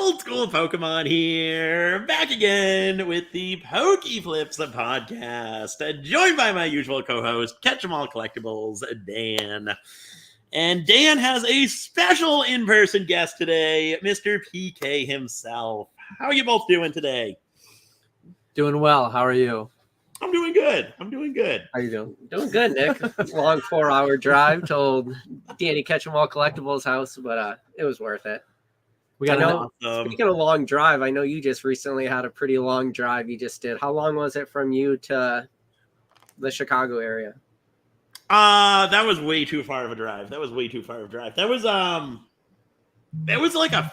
Old School Pokemon here, back again with the PokeFlipz podcast, joined by my usual co-host, KetchumAllCollectibles, Dan. And Dan has a special in-person guest today, Mr. PK himself. How are you both doing today? Doing well. How are you? I'm doing good. How you doing? Doing good, Nick. Long 4-hour drive to old Danny KetchumAllCollectibles house, but it was worth it. We got Speaking of long drive, I know you just recently had a pretty long drive you just did. How long was it from you to the Chicago area? That was way too far of a drive. That was like a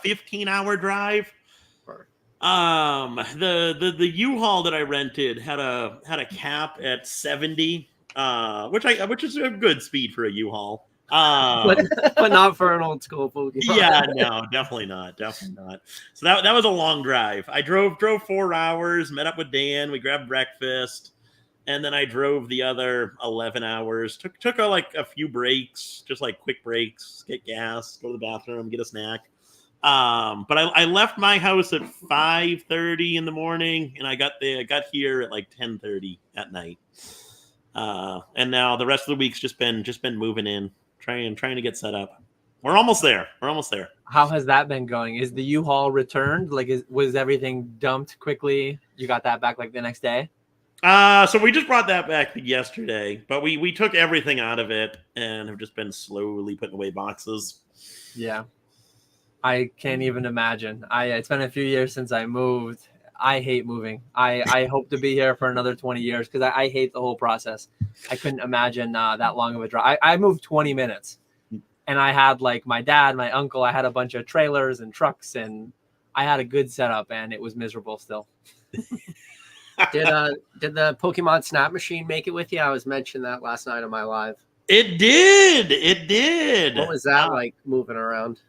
15-hour drive. The U-Haul that I rented had a cap at 70, which is a good speed for a U-Haul. But not for an old school Pokemon. Yeah, no, definitely not. So that was a long drive. I drove 4 hours, met up with Dan, we grabbed breakfast, and then I drove the other 11 hours. Took a few breaks, just like quick breaks, get gas, go to the bathroom, get a snack. But I left my house at 5:30 in the morning, and I got here at like 10:30 at night. And now the rest of the week's just been moving in, trying to get set up. We're almost there. How has that been going? Is the U-Haul returned? Was everything dumped quickly? You got that back like the next day? So we just brought that back yesterday, but we took everything out of it and have just been slowly putting away boxes. Yeah. I can't even imagine. It's been a few years since I moved. I hate moving. I hope to be here for another 20 years because I hate the whole process. I couldn't imagine that long of a drive. I moved 20 minutes, and I had like my dad, my uncle. I had a bunch of trailers and trucks, and I had a good setup, and it was miserable still. Did the Pokemon Snap Machine make it with you? I was mentioning that last night on my live. It did. What was that like moving around?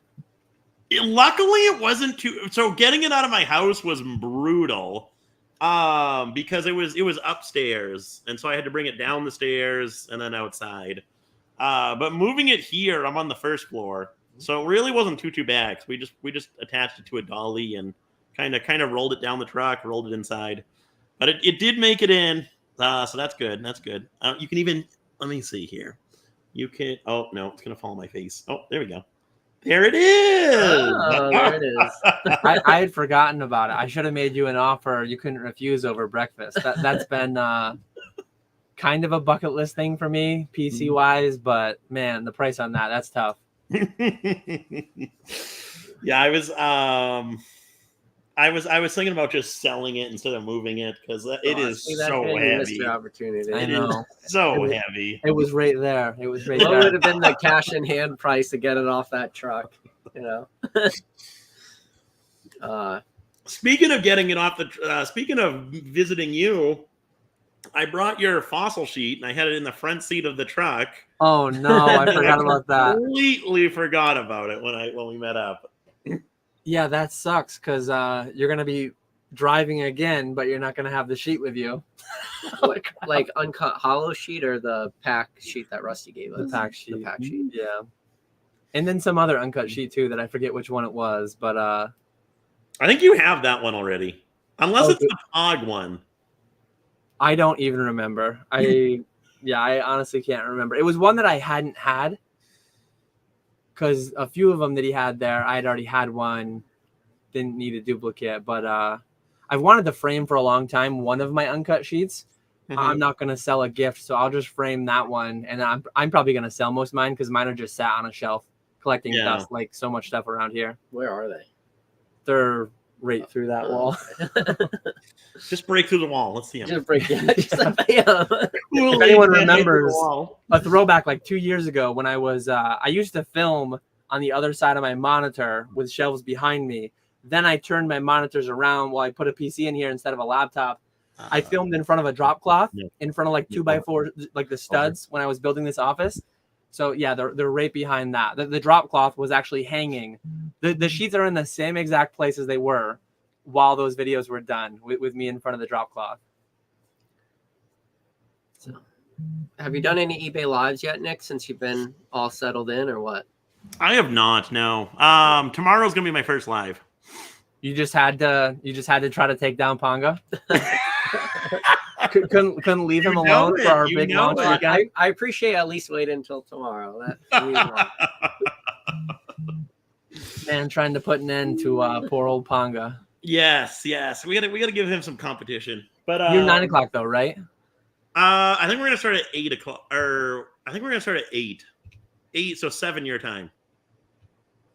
Luckily, it wasn't too. So getting it out of my house was brutal, because it was upstairs, and so I had to bring it down the stairs and then outside. But moving it here, I'm on the first floor, so it really wasn't too bad. We just attached it to a dolly and kind of rolled it down the truck, rolled it inside. But it did make it in, so that's good. You can even let me see here. You can. Oh no, it's gonna fall on my face. Oh, there we go. There it is. Oh, there it is. I had forgotten about it. I should have made you an offer you couldn't refuse over breakfast. That's been kind of a bucket list thing for me, PC wise. But man, the price on that's tough. Yeah, I was thinking about just selling it instead of moving it because it is so heavy. Opportunity. I know. Heavy. It was right there. What would have been the cash in hand price to get it off that truck? You know. Speaking of getting it off speaking of visiting you, I brought your fossil sheet and I had it in the front seat of the truck. Oh no, I forgot about that. Completely forgot about it when we met up. Yeah, that sucks because you're gonna be driving again, but you're not gonna have the sheet with you. like uncut hollow sheet or the pack sheet that Rusty gave us? The pack sheet. The pack sheet. Yeah. And then some other uncut sheet too that I forget which one it was, but I think you have that one already. Unless it's the Pog one. I don't even remember. I honestly can't remember. It was one that I hadn't had. Because a few of them that he had there, I had already had one, didn't need a duplicate. But I've wanted to frame for a long time one of my uncut sheets. Mm-hmm. I'm not going to sell a gift, so I'll just frame that one. And I'm probably going to sell most of mine because mine are just sat on a shelf collecting dust, like so much stuff around here. Where are they? They're right through that wall. Just break through the wall. Let's see them. Just break it. If anyone remembers a throwback like 2 years ago when I was, I used to film on the other side of my monitor with shelves behind me. Then I turned my monitors around while I put a PC in here instead of a laptop. I filmed in front of a drop cloth in front of like 2x4, like the studs when I was building this office. So yeah, they're right behind that. The drop cloth was actually hanging. The sheets are in the same exact place as they were while those videos were done with me in front of the drop cloth. So, have you done any eBay lives yet, Nick, since you've been all settled in or what? I have not, no. Tomorrow's going to be my first live. You just had to try to take down Ponga. couldn't leave him alone for our big launch weekend. I appreciate at least waiting until tomorrow. That Man, trying to put an end to poor old Ponga. Yes. We gotta give him some competition. But you're 9 o'clock though, right? I think we're gonna start at 8 o'clock, or I think we're gonna start at 8. 8, so 7 your time.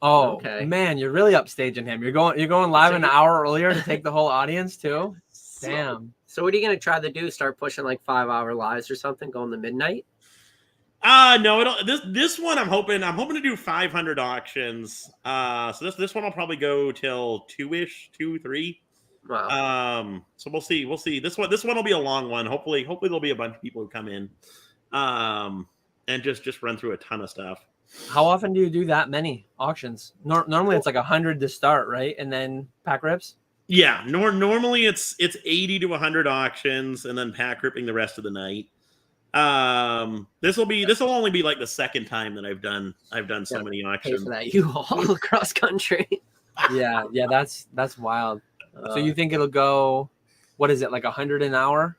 Oh, okay. Man, you're really upstaging him. You're going live an hour earlier to take the whole audience too. Damn. So what are you gonna try to do? Start pushing like 5-hour lives or something, going to midnight? No, this one I'm hoping to do 500 auctions. So this one will probably go till 2-ish, 2, 3. Wow. So we'll see. This one will be a long one. Hopefully there'll be a bunch of people who come in, and just run through a ton of stuff. How often do you do that many auctions? Normally it's like 100 to start, right? And then pack rips? Yeah, normally it's 80 to 100 auctions and then pack ripping the rest of the night. This will only be like the second time that I've done so many auctions. Pay for that U-Haul across country. Yeah, that's wild. So you think it'll go, what is it, like 100 an hour?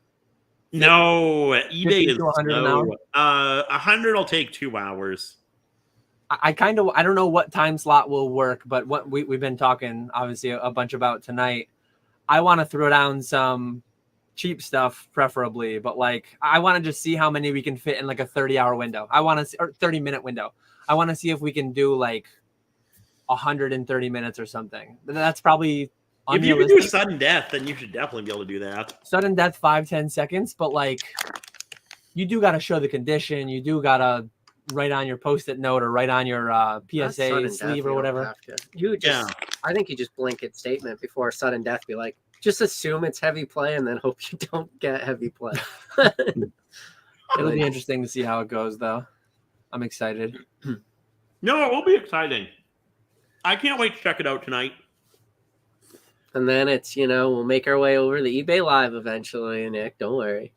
No, eBay is 100 an hour? 100 will take 2 hours. I don't know what time slot will work, but what we've been talking obviously a bunch about tonight. I want to throw down some cheap stuff preferably, but like I want to just see how many we can fit in like a 30-hour window. Or 30-minute window. I want to see if we can do like 130 minutes or something. That's probably if you can do sudden death, then you should definitely be able to do that. Sudden death 5-10 seconds, but like you do got to show the condition. You do got to write on your post-it note or write on your PSA sleeve or whatever. I think you just blanket statement before sudden death. Be like, just assume it's heavy play and then hope you don't get heavy play. It'll be interesting to see how it goes, though. I'm excited. No, it will be exciting. I can't wait to check it out tonight. And then it's, we'll make our way over to eBay Live eventually, Nick. Don't worry.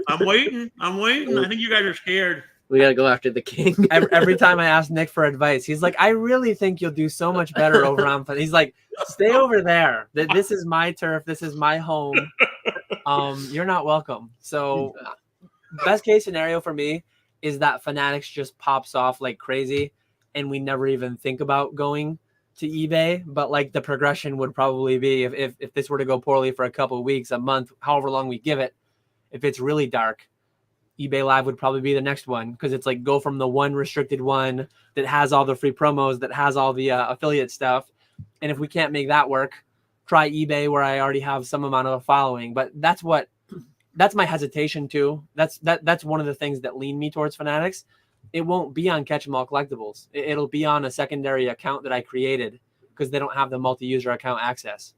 I'm waiting. I think you guys are scared. We got to go after the king. Every time I ask Nick for advice, he's like, I really think you'll do so much better over on. He's like, stay over there. This is my turf. This is my home. You're not welcome. So best case scenario for me is that Fanatics just pops off like crazy and we never even think about going to eBay. But like the progression would probably be if this were to go poorly for a couple of weeks, a month, however long we give it, if it's really dark, eBay Live would probably be the next one because it's like go from the one restricted one that has all the free promos, that has all the affiliate stuff. And if we can't make that work, try eBay where I already have some amount of a following. But that's my hesitation too. That's one of the things that lean me towards Fanatics. It won't be on KetchumAllCollectibles. It'll be on a secondary account that I created because they don't have the multi-user account access.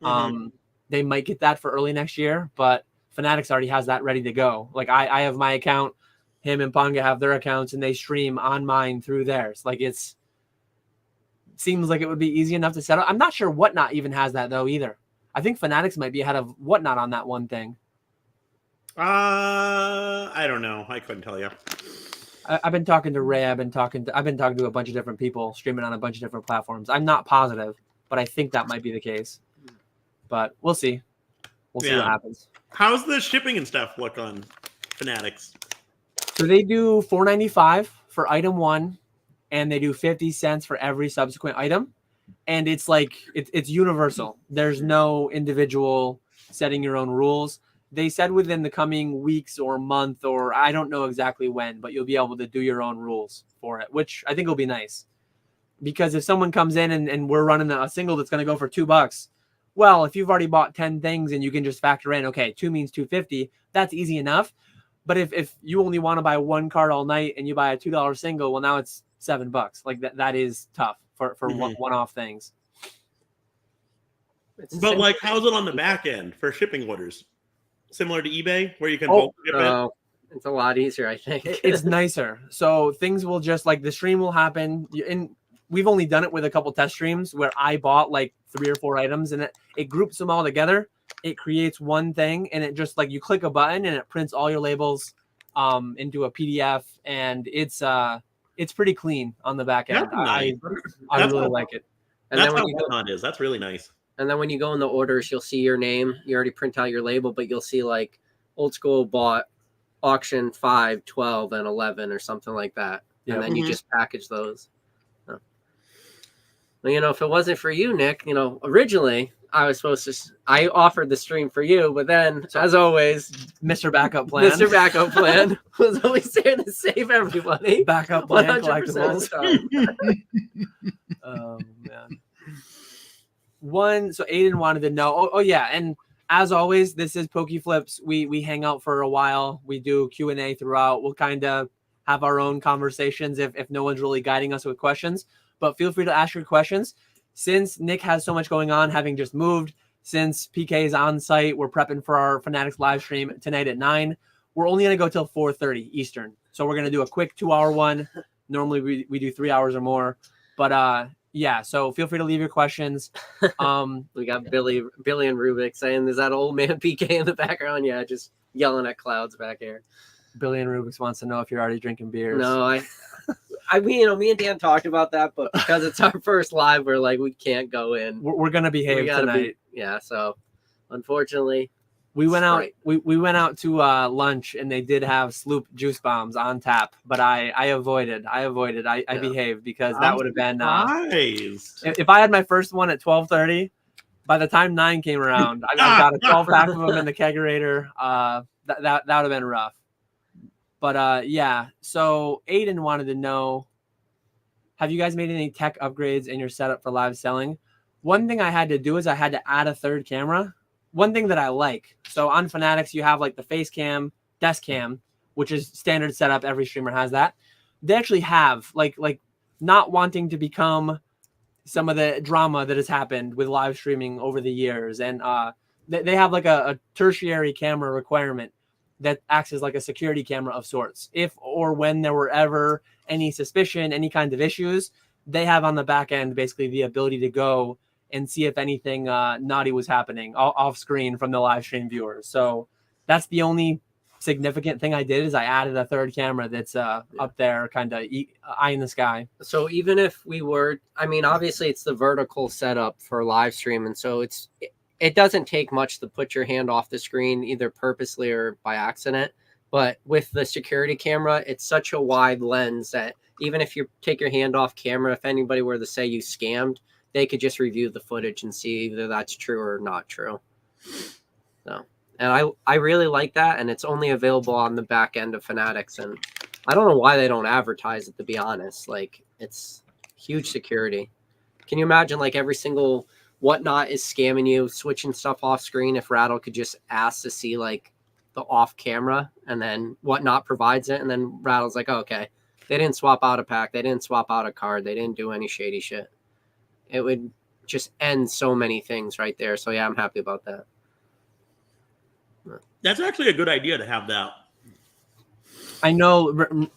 Mm-hmm. They might get that for early next year, but Fanatics already has that ready to go. Like I have my account, him and Ponga have their accounts, and they stream on mine through theirs. Like seems like it would be easy enough to set up. I'm not sure Whatnot even has that though either. I think Fanatics might be ahead of Whatnot on that one thing. I don't know. I couldn't tell you. I've been talking to Ray. I've been talking to a bunch of different people streaming on a bunch of different platforms. I'm not positive, but I think that might be the case. But we'll see. We'll see what happens. How's the shipping and stuff look on Fanatics? So they do $4.95 for item 1, and they do 50 cents for every subsequent item. And it's like it's universal. There's no individual setting your own rules. They said within the coming weeks or month, or I don't know exactly when, but you'll be able to do your own rules for it, which I think will be nice. Because if someone comes in and we're running a single that's going to go for $2, well, if you've already bought 10 things and you can just factor in, okay, 2 means $2.50, that's easy enough. But if you only want to buy one card all night and you buy a $2 single, well, now it's $7. Like that is tough for one-off things. But like, how's it on the back end for shipping orders? Similar to eBay, where you can bulk ship it? It's a lot easier, I think. It's nicer. So things will just like the stream will happen. And we've only done it with a couple test streams where I bought like 3 or 4 items and it groups them all together. It creates one thing and it just like you click a button and it prints all your labels into a PDF, and it's pretty clean on the back end. I really like it. And that's then how Whatnot is. That's really nice. And then when you go in the orders, you'll see your name. You already print out your label, but you'll see like Old School bought auction 5, 12, and 11 or something like that. Yeah. And then you just package those. So, well, you know, if it wasn't for you, Nick, you know, originally I was supposed to, I offered the stream for you, but then as always, Mr. Backup Plan. Mr. Backup Plan was always there to save everybody. Backup Plan 100% collectibles. Oh man. So Aiden wanted to know. Oh yeah, and as always, this is PokeFlipz. We hang out for a while. We do Q&A throughout. We'll kind of have our own conversations if no one's really guiding us with questions. But feel free to ask your questions. Since Nick has so much going on, having just moved, since PK is on site, we're prepping for our Fanatics live stream tonight at 9. We're only going to go till 4:30 Eastern. So we're going to do a quick 2-hour one. Normally we do 3 hours or more. But yeah, so feel free to leave your questions. We got Billy and Rubik saying, "Is that old man PK in the background?" Yeah, just yelling at clouds back here. Billy and Rubik wants to know if you're already drinking beers. No, I mean, you know, me and Dan talked about that, but because it's our first live, we're like, we can't go in. We're gonna behave tonight. Yeah, so unfortunately, we went out. We went out to lunch, and they did have Sloop juice bombs on tap, but I avoided. I behaved because that would have been nice. If I had my first one at 12:30. By the time 9 came around, I got a 12-pack of them in the kegerator. That would have been rough. But yeah, so Aiden wanted to know, have you guys made any tech upgrades in your setup for live selling? One thing I had to do is I had to add a third camera. One thing that I like, so on Fanatics, you have like the face cam, desk cam, which is standard setup. Every streamer has that. They actually have like not wanting to become some of the drama that has happened with live streaming over the years. And they have like a tertiary camera requirement that acts as like a security camera of sorts. If or when there were ever any suspicion, any kind of issues, they have on the back end basically the ability to go and see if anything naughty was happening off screen from the live stream viewers. So that's the only significant thing I did is I added a third camera that's up there, kind of eye in the sky. So even if we were, I mean, obviously it's the vertical setup for live stream, and so it doesn't take much to put your hand off the screen, either purposely or by accident. But with the security camera, it's such a wide lens that even if you take your hand off camera, if anybody were to say you scammed, they could just review the footage and see either that's true or not true. So, and I really like that, and it's only available on the back end of Fanatics. And I don't know why they don't advertise it, to be honest. Like, it's huge security. Can you imagine, like, every single Whatnot is scamming you, switching stuff off screen? If Rattle could just ask to see like the off camera, and then Whatnot provides it, and then Rattle's like, oh, okay, they didn't swap out a pack, they didn't swap out a card, they didn't do any shady shit. It would just end so many things right there. So yeah, I'm happy about that. That's actually a good idea to have that. I know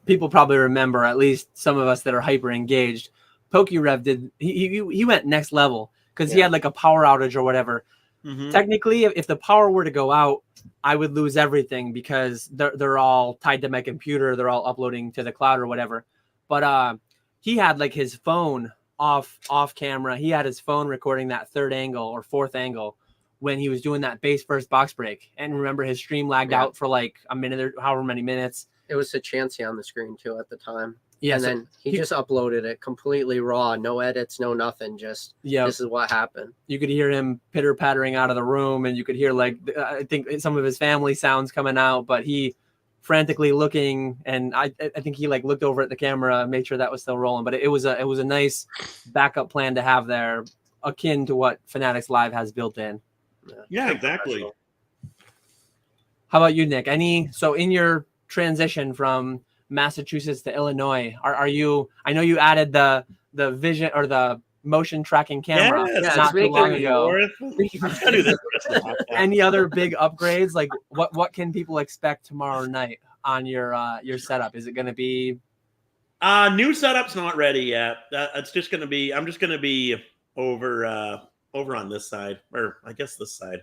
people probably remember, at least some of us that are hyper engaged, PokeRev did, he went next level. Because he had like a power outage or whatever. Mm-hmm. Technically, if the power were to go out, I would lose everything because they're all tied to my computer. They're all uploading to the cloud or whatever. But he had like his phone off camera. He had his phone recording that third angle or fourth angle when he was doing that base first box break. And remember, his stream lagged out for like a minute or however many minutes. It was a Chansey on the screen too at the time. Yeah, and then he just uploaded it completely raw, no edits, no nothing. Just this is what happened. You could hear him pitter pattering out of the room, and you could hear like I think some of his family sounds coming out, but he frantically looking, and I think he like looked over at the camera, made sure that was still rolling. But it was a nice backup plan to have there, akin to what Fanatics Live has built in. Yeah, exactly. How about you, Nick? So in your transition from Massachusetts to Illinois, are you? I know you added the vision or the motion tracking camera not too long ago. Any other big upgrades? Like what can people expect tomorrow night on your setup? Is it going to be new setup's not ready yet? It's just going to be. I'm just going to be over on this side, or I guess this side.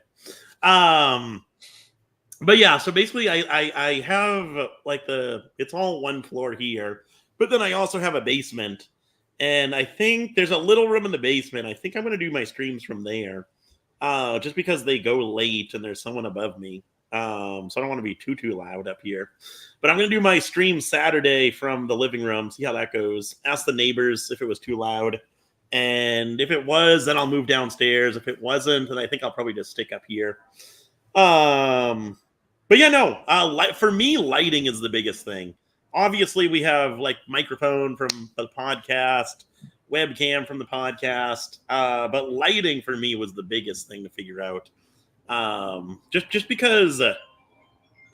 But yeah, so basically I have like it's all one floor here, but then I also have a basement, And I think there's a little room in the basement. I think I'm going to do my streams from there, just because they go late and there's someone above me. So I don't want to be too loud up here. But I'm going to do my stream Saturday from the living room, see how that goes. Ask the neighbors if it was too loud. And if it was, then I'll move downstairs. If it wasn't, then I think I'll probably just stick up here. But yeah, no, for me, lighting is the biggest thing. Obviously, we have like microphone from the podcast, webcam from the podcast, but lighting for me was the biggest thing to figure out. Just because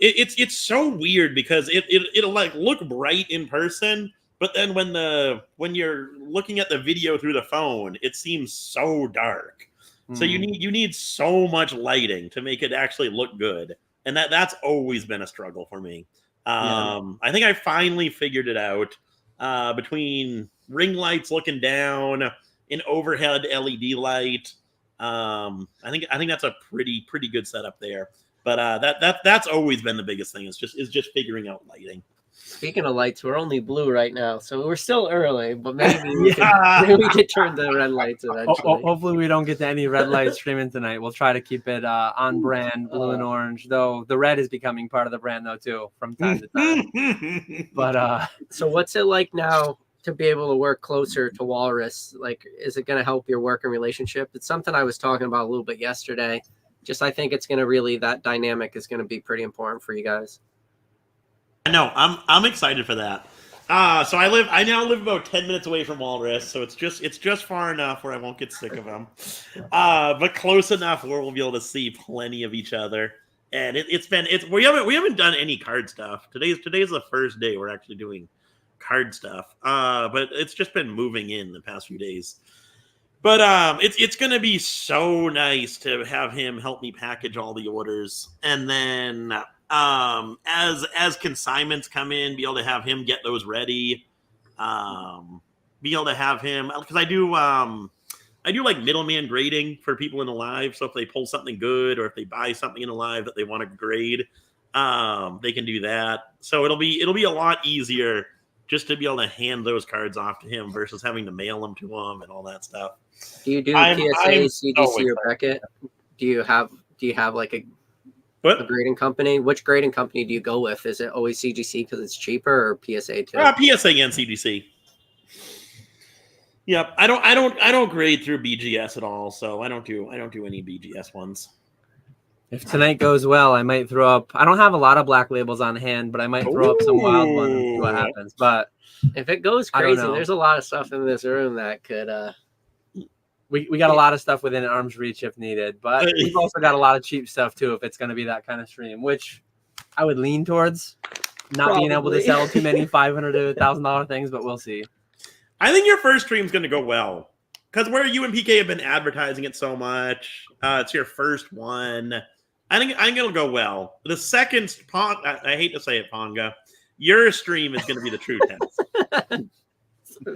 it's so weird because it'll like look bright in person, but then when you're looking at the video through the phone, it seems so dark. So you need so much lighting to make it actually look good, and that's always been a struggle for me. I think I finally figured it out between ring lights looking down, an overhead LED light. I think that's a pretty good setup there. But that's always been the biggest thing is just figuring out lighting. Speaking of lights, we're only blue right now, so we're still early, but maybe we could turn the red lights eventually. Hopefully we don't get to any red lights streaming tonight. We'll try to keep it on brand, blue and orange, though the red is becoming part of the brand, though, too, from time to time. But so what's it like now to be able to work closer to Walrus? Like, is it going to help your work and relationship? It's something I was talking about a little bit yesterday. Just I think it's going to really, that dynamic is going to be pretty important for you guys. No, I'm excited for that. So I now live about 10 minutes away from Walrus, so it's just far enough where I won't get sick of them, but close enough where we'll be able to see plenty of each other. And we haven't done any card stuff. Today's the first day we're actually doing card stuff. But it's just been moving in the past few days. But it's gonna be so nice to have him help me package all the orders, and then as consignments come in, be able to have him get those ready, be able to have him, because I do like middleman grading for people in the live. So if they pull something good or if they buy something in the live that they want to grade, they can do that. So it'll be a lot easier just to be able to hand those cards off to him versus having to mail them to him and all that stuff. Do you do PSA, CGC, or Beckett? Do you have like a grading company? Which grading company do you go with? Is it always CGC because it's cheaper, or PSA too? PSA and CGC. Yep, I don't grade through BGS at all, so I don't do any BGS ones. If tonight goes well, I might throw up. I don't have a lot of black labels on hand, but I might throw up some wild ones and see what happens. But if it goes crazy, there's a lot of stuff in this room that could. We got a lot of stuff within arm's reach if needed, but we've also got a lot of cheap stuff too if it's going to be that kind of stream, which I would lean towards not being able to sell too many $500 to $1,000 things, but we'll see. I think your first stream's going to go well because where you and PK have been advertising it so much, it's your first one. I think it'll go well. The second, I hate to say it, Ponga, your stream is going to be the true test.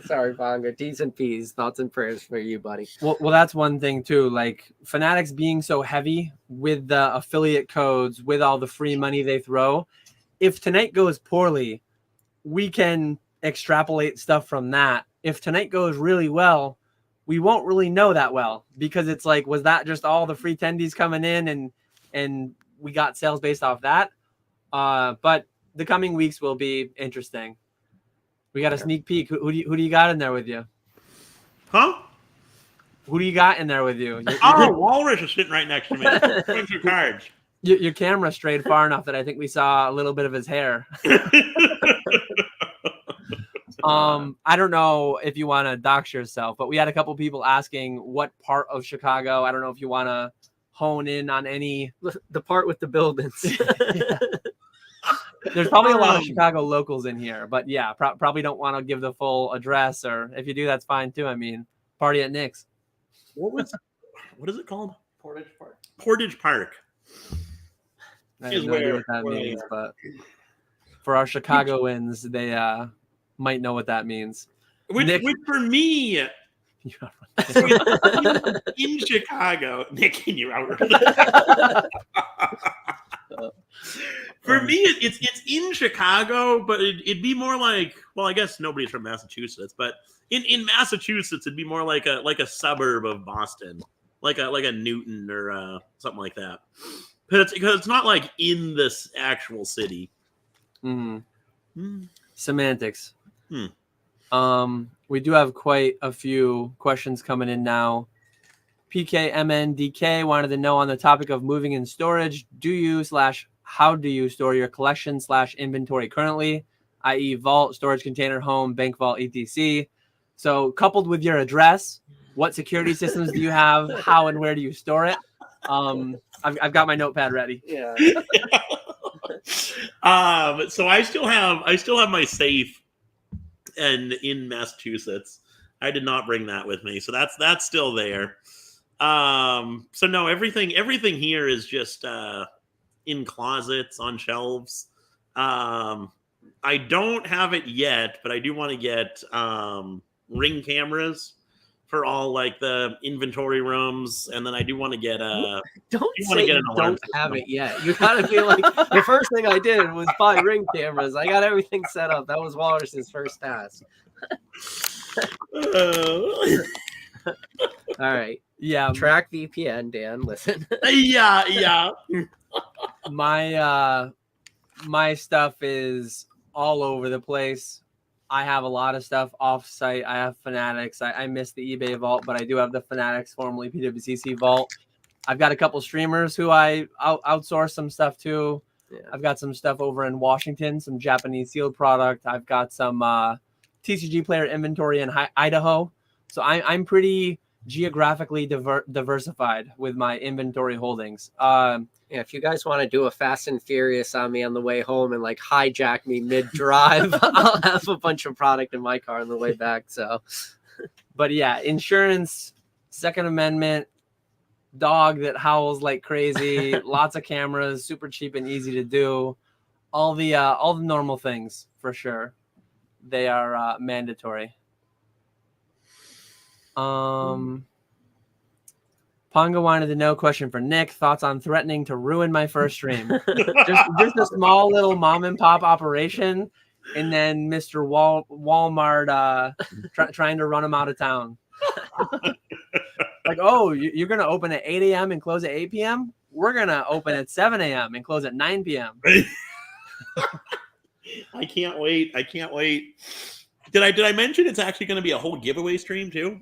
Sorry, Ponga. T's and P's, thoughts and prayers for you, buddy. Well, that's one thing too. Like Fanatics being so heavy with the affiliate codes, with all the free money they throw. If tonight goes poorly, we can extrapolate stuff from that. If tonight goes really well, we won't really know that well because it's like, was that just all the free tendies coming in and we got sales based off that? But the coming weeks will be interesting. We got a sneak peek. Who do you got in there with you? Huh? Who do you got in there with you? Walrus is sitting right next to me. Thanks for cards. Your camera strayed far enough that I think we saw a little bit of his hair. I don't know if you want to dox yourself, but we had a couple people asking what part of Chicago. I don't know if you want to hone in on any. The part with the buildings. Yeah. There's probably a lot of Chicago locals in here, but yeah, probably don't want to give the full address, or if you do, that's fine too. I mean, party at Nick's. What is it called? Portage Park. Portage Park. I have no idea what that means, but for our Chicagoans, they might know what that means. Which for me, in Chicago, Nick, can you out? For me, it's in Chicago, but it'd be more like, well, I guess nobody's from Massachusetts, but in Massachusetts, it'd be more like a suburb of Boston, like a Newton or something like that. Because it's not like in this actual city. Semantics. We do have quite a few questions coming in now. PKMNDK wanted to know on the topic of moving in storage, how do you store your collection / inventory currently, i.e. vault, storage container, home, bank vault, etc. So coupled with your address, what security systems do you have? How and where do you store it? I've got my notepad ready. Yeah. So I still have my safe in Massachusetts. I did not bring that with me, so that's still there. So no, everything here is just in closets on shelves. I don't have it yet, but I do want to get Ring cameras for all like the inventory rooms, and then I do want to get don't have it yet. You gotta be like, the first thing I did was buy Ring cameras. I got everything set up. That was Walrus's first task. All right. Yeah. Track VPN, Dan. Listen. Yeah. My stuff is all over the place. I have a lot of stuff off site. I have Fanatics. I missed the eBay vault, but I do have the Fanatics, formerly PWCC vault. I've got a couple streamers who I outsource some stuff to. Yeah. I've got some stuff over in Washington, some Japanese sealed product. I've got some TCG player inventory in Idaho. So I'm pretty geographically diversified with my inventory holdings. Yeah, if you guys want to do a Fast and Furious on me on the way home and like hijack me mid-drive, I'll have a bunch of product in my car on the way back. So, but yeah, insurance, Second Amendment, dog that howls like crazy, lots of cameras, super cheap and easy to do, all the normal things for sure. They are mandatory. Ponga wanted to know, question for Nick, thoughts on threatening to ruin my first stream. just a small little mom and pop operation, and then Mr. Walmart trying to run him out of town. Like, oh, you're going to open at 8 a.m. and close at 8 p.m.? We're going to open at 7 a.m. and close at 9 p.m. I can't wait. Did I mention it's actually going to be a whole giveaway stream too?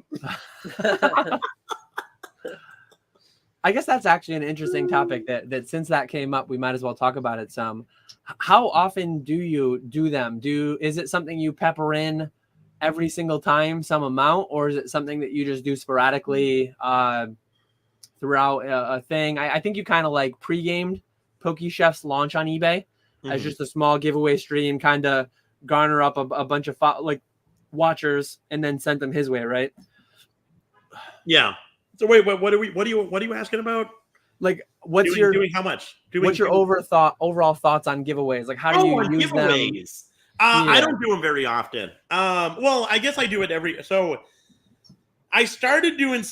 I guess that's actually an interesting topic that since that came up, we might as well talk about it some. How often do you do them? Is it something you pepper in every single time, some amount, or is it something that you just do sporadically throughout a thing? I think you kind of like pre-gamed PokeChef's launch on eBay as just a small giveaway stream, kind of garner up a bunch of watchers and then sent them his way, right? Yeah. So wait, what are you asking about? Like, what's doing how much? What's your overall thoughts on giveaways? Like, how do you use giveaways? I don't do them very often. Well, I guess I do it so I started doing.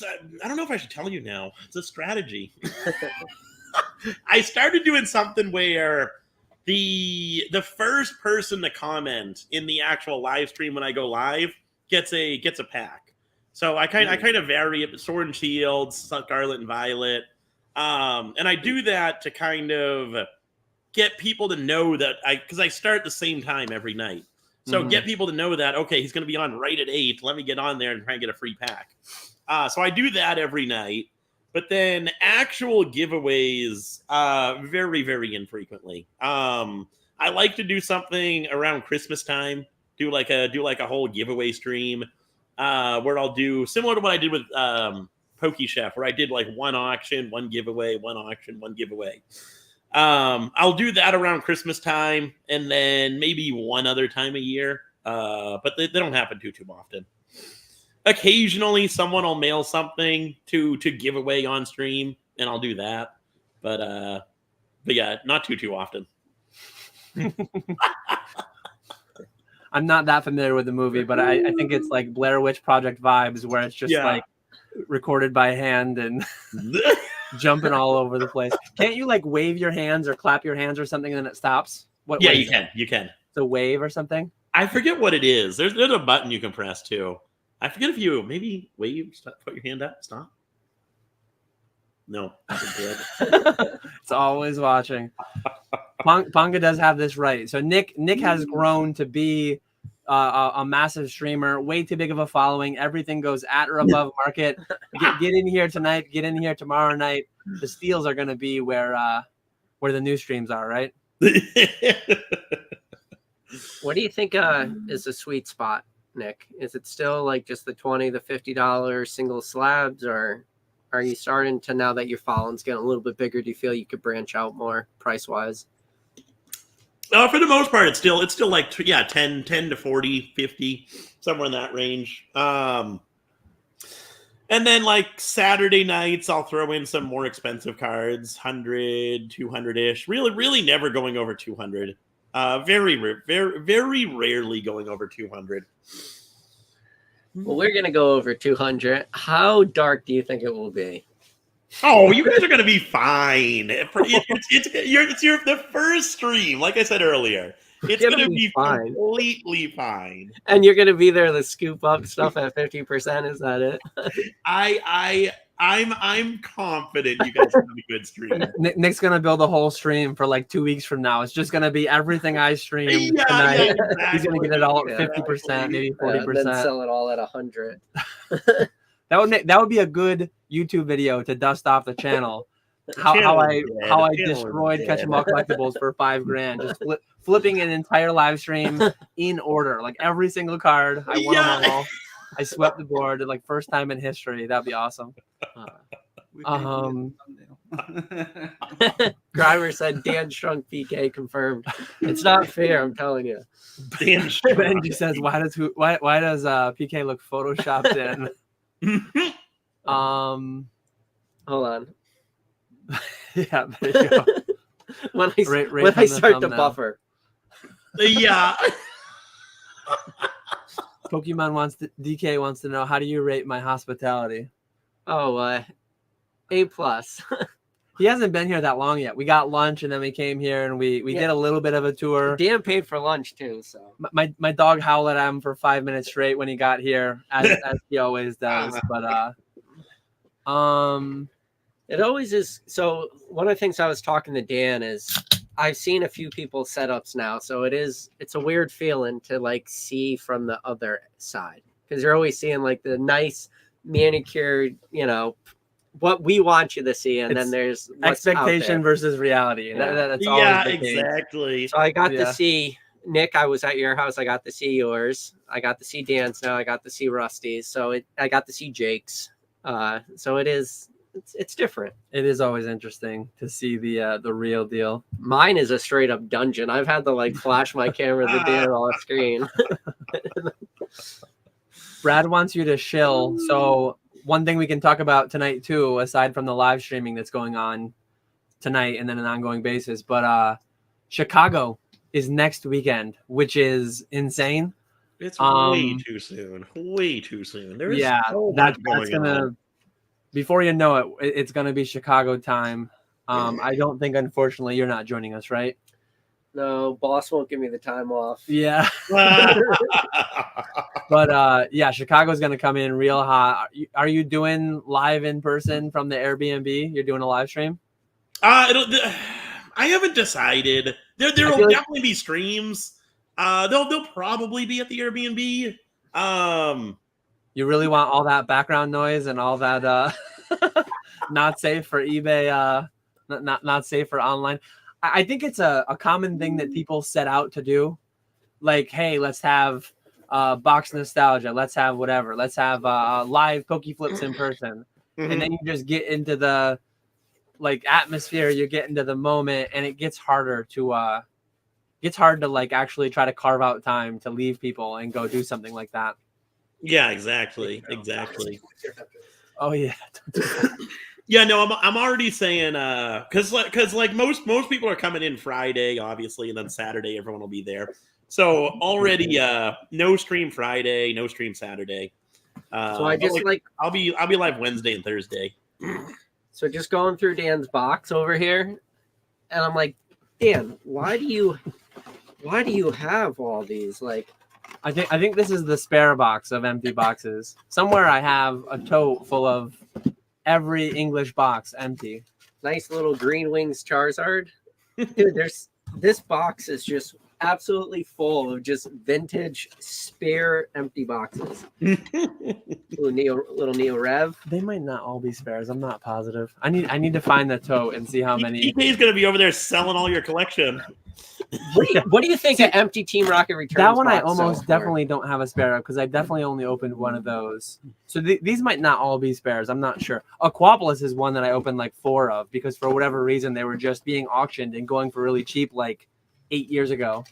I don't know if I should tell you now. It's a strategy. I started doing something where the first person to comment in the actual live stream when I go live gets a pack. So I kind of vary it, Sword and Shield, Scarlet and Violet, and I do that to kind of get people to know that because I start at the same time every night. So get people to know that, okay, he's going to be on right at 8. Let me get on there and try and get a free pack. So I do that every night. But then actual giveaways, very, very infrequently. I like to do something around Christmas time. Do like a whole giveaway stream. Where I'll do similar to what I did with PokeChef, where I did like one auction, one giveaway, one auction, one giveaway. I'll do that around Christmas time, and then maybe one other time a year. But they don't happen too often. Occasionally, someone will mail something to give away on stream, and I'll do that. But yeah, not too often. I'm not that familiar with the movie, but I think it's like Blair Witch Project vibes, where it's just like recorded by hand and jumping all over the place. Can't you like wave your hands or clap your hands or something and then it stops? Yeah, you can. You can. It's a wave or something. I forget what it is. There's a button you can press too. I forget if you maybe wave, stop, put your hand up, stop. No, it's always watching. Ponga does have this right. So Nick has grown to be a massive streamer, way too big of a following. Everything goes at or above market. Get in here tonight. Get in here tomorrow night. The steals are going to be where the new streams are, right? What do you think is a sweet spot, Nick? Is it still like just the $20, the $50 single slabs, or are you starting to, now that your following's getting a little bit bigger, do you feel you could branch out more price wise? For the most part, it's still like 10 to 40, 50, somewhere in that range. And then like Saturday nights, I'll throw in some more expensive cards, 100, 200-ish. Really never going over 200. Very rarely going over 200. Well, we're going to go over 200. How dark do you think it will be? Oh, you guys are going to be fine. It's the first stream, like I said earlier. It's going to be fine. Completely fine. And you're going to be there to scoop up stuff at 50%. Is that it? I'm confident you guys are going to be good stream. Nick's going to build a whole stream for like 2 weeks from now. It's just going to be everything I streamed tonight. Yeah, exactly. He's going to get it all at 50%, maybe 40%. And then sell it all at 100. That would be a good YouTube video to dust off the channel. How I destroyed KetchumAllCollectibles for $5,000, just flipping an entire live stream in order, like every single card. I won them all. I swept the board, like first time in history. That'd be awesome. Grimer said Dan shrunk PK confirmed. It's not fair, I'm telling you. Dan shrunk. Benji says, why does PK look photoshopped in? Hold on. Yeah, there you go. when I start to buffer. Yeah. DK wants to know, how do you rate my hospitality? Oh, A+. He hasn't been here that long yet. We got lunch and then we came here and we did a little bit of a tour. Dan paid for lunch too, so my dog howled at him for 5 minutes straight when he got here, as he always does. But it always is. So one of the things I was talking to Dan is I've seen a few people's setups now, so it's a weird feeling to like see from the other side, because you're always seeing like the nice manicured, what we want you to see, and then there's expectation versus reality. That's exactly. So I got to see Nick. I was at your house. I got to see yours. I got to see Dan's. Now I got to see Rusty's. So I got to see Jake's. So it's different. It is always interesting to see the real deal. Mine is a straight up dungeon. I've had to like flash my camera to Dan on the screen. Brad wants you to shill. So one thing we can talk about tonight too, aside from the live streaming that's going on tonight and then an ongoing basis, but Chicago is next weekend, which is insane. It's way too soon. Way too soon. There is that's gonna. Before you know it, it's gonna be Chicago time. I don't think, unfortunately, you're not joining us, right? No, boss won't give me the time off. Yeah. But Chicago's gonna come in real hot. Are you doing live in person from the Airbnb? You're doing a live stream? I haven't decided. There will definitely be streams. They'll probably be at the Airbnb. You really want all that background noise and all that not safe for eBay, not safe for online. I think it's a common thing that people set out to do. Like, hey, let's have box nostalgia. Let's have whatever. Let's have live PokeFlipz in person. Mm-hmm. And then you just get into the like atmosphere. You get into the moment, and it gets harder to like actually try to carve out time to leave people and go do something like that. Yeah, exactly. Oh yeah. Yeah, no, I'm already saying because like most people are coming in Friday, obviously, and then Saturday everyone will be there. So already no stream Friday, no stream Saturday. So I just I'll be live Wednesday and Thursday. So just going through Dan's box over here, and I'm like, Dan, why do you have all these? Like, I think this is the spare box of empty boxes. Somewhere I have a tote full of every English box empty. Nice little Green Wings Charizard. Dude, this box is just absolutely full of just vintage spare empty boxes. little Neo Rev. They might not all be spares. I'm not positive. I need to find the tote and see how many. TK's gonna be over there selling all your collection. What do you think an empty Team Rocket Returns? That one I box almost sells for? definitely don't have a spare of because I definitely only opened one of those. So these might not all be spares. I'm not sure. Aquapolis is one that I opened like 4 of because for whatever reason they were just being auctioned and going for really cheap like 8 years ago.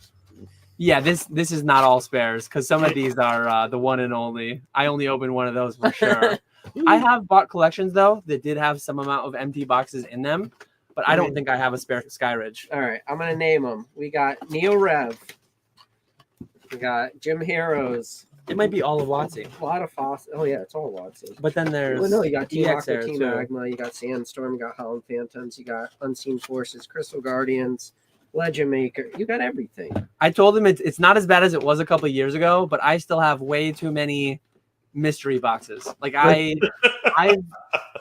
Yeah, this is not all spares because some of these are the one and only. I only opened one of those for sure. I have bought collections though that did have some amount of empty boxes in them, but I don't think I have a spare Skyridge. All right, I'm gonna name them. We got Neo Rev. We got Jim Heroes. It might be all of WotC. A lot of Foss. Oh yeah, it's all WotC. But then there's Well, no, you got Team EX Rocket, there, Team too. Magma, you got Sandstorm, you got Howling Phantoms, you got Unseen Forces, Crystal Guardians, Legend Maker. You got everything. I told him it's not as bad as it was a couple of years ago, but I still have way too many mystery boxes. Like I've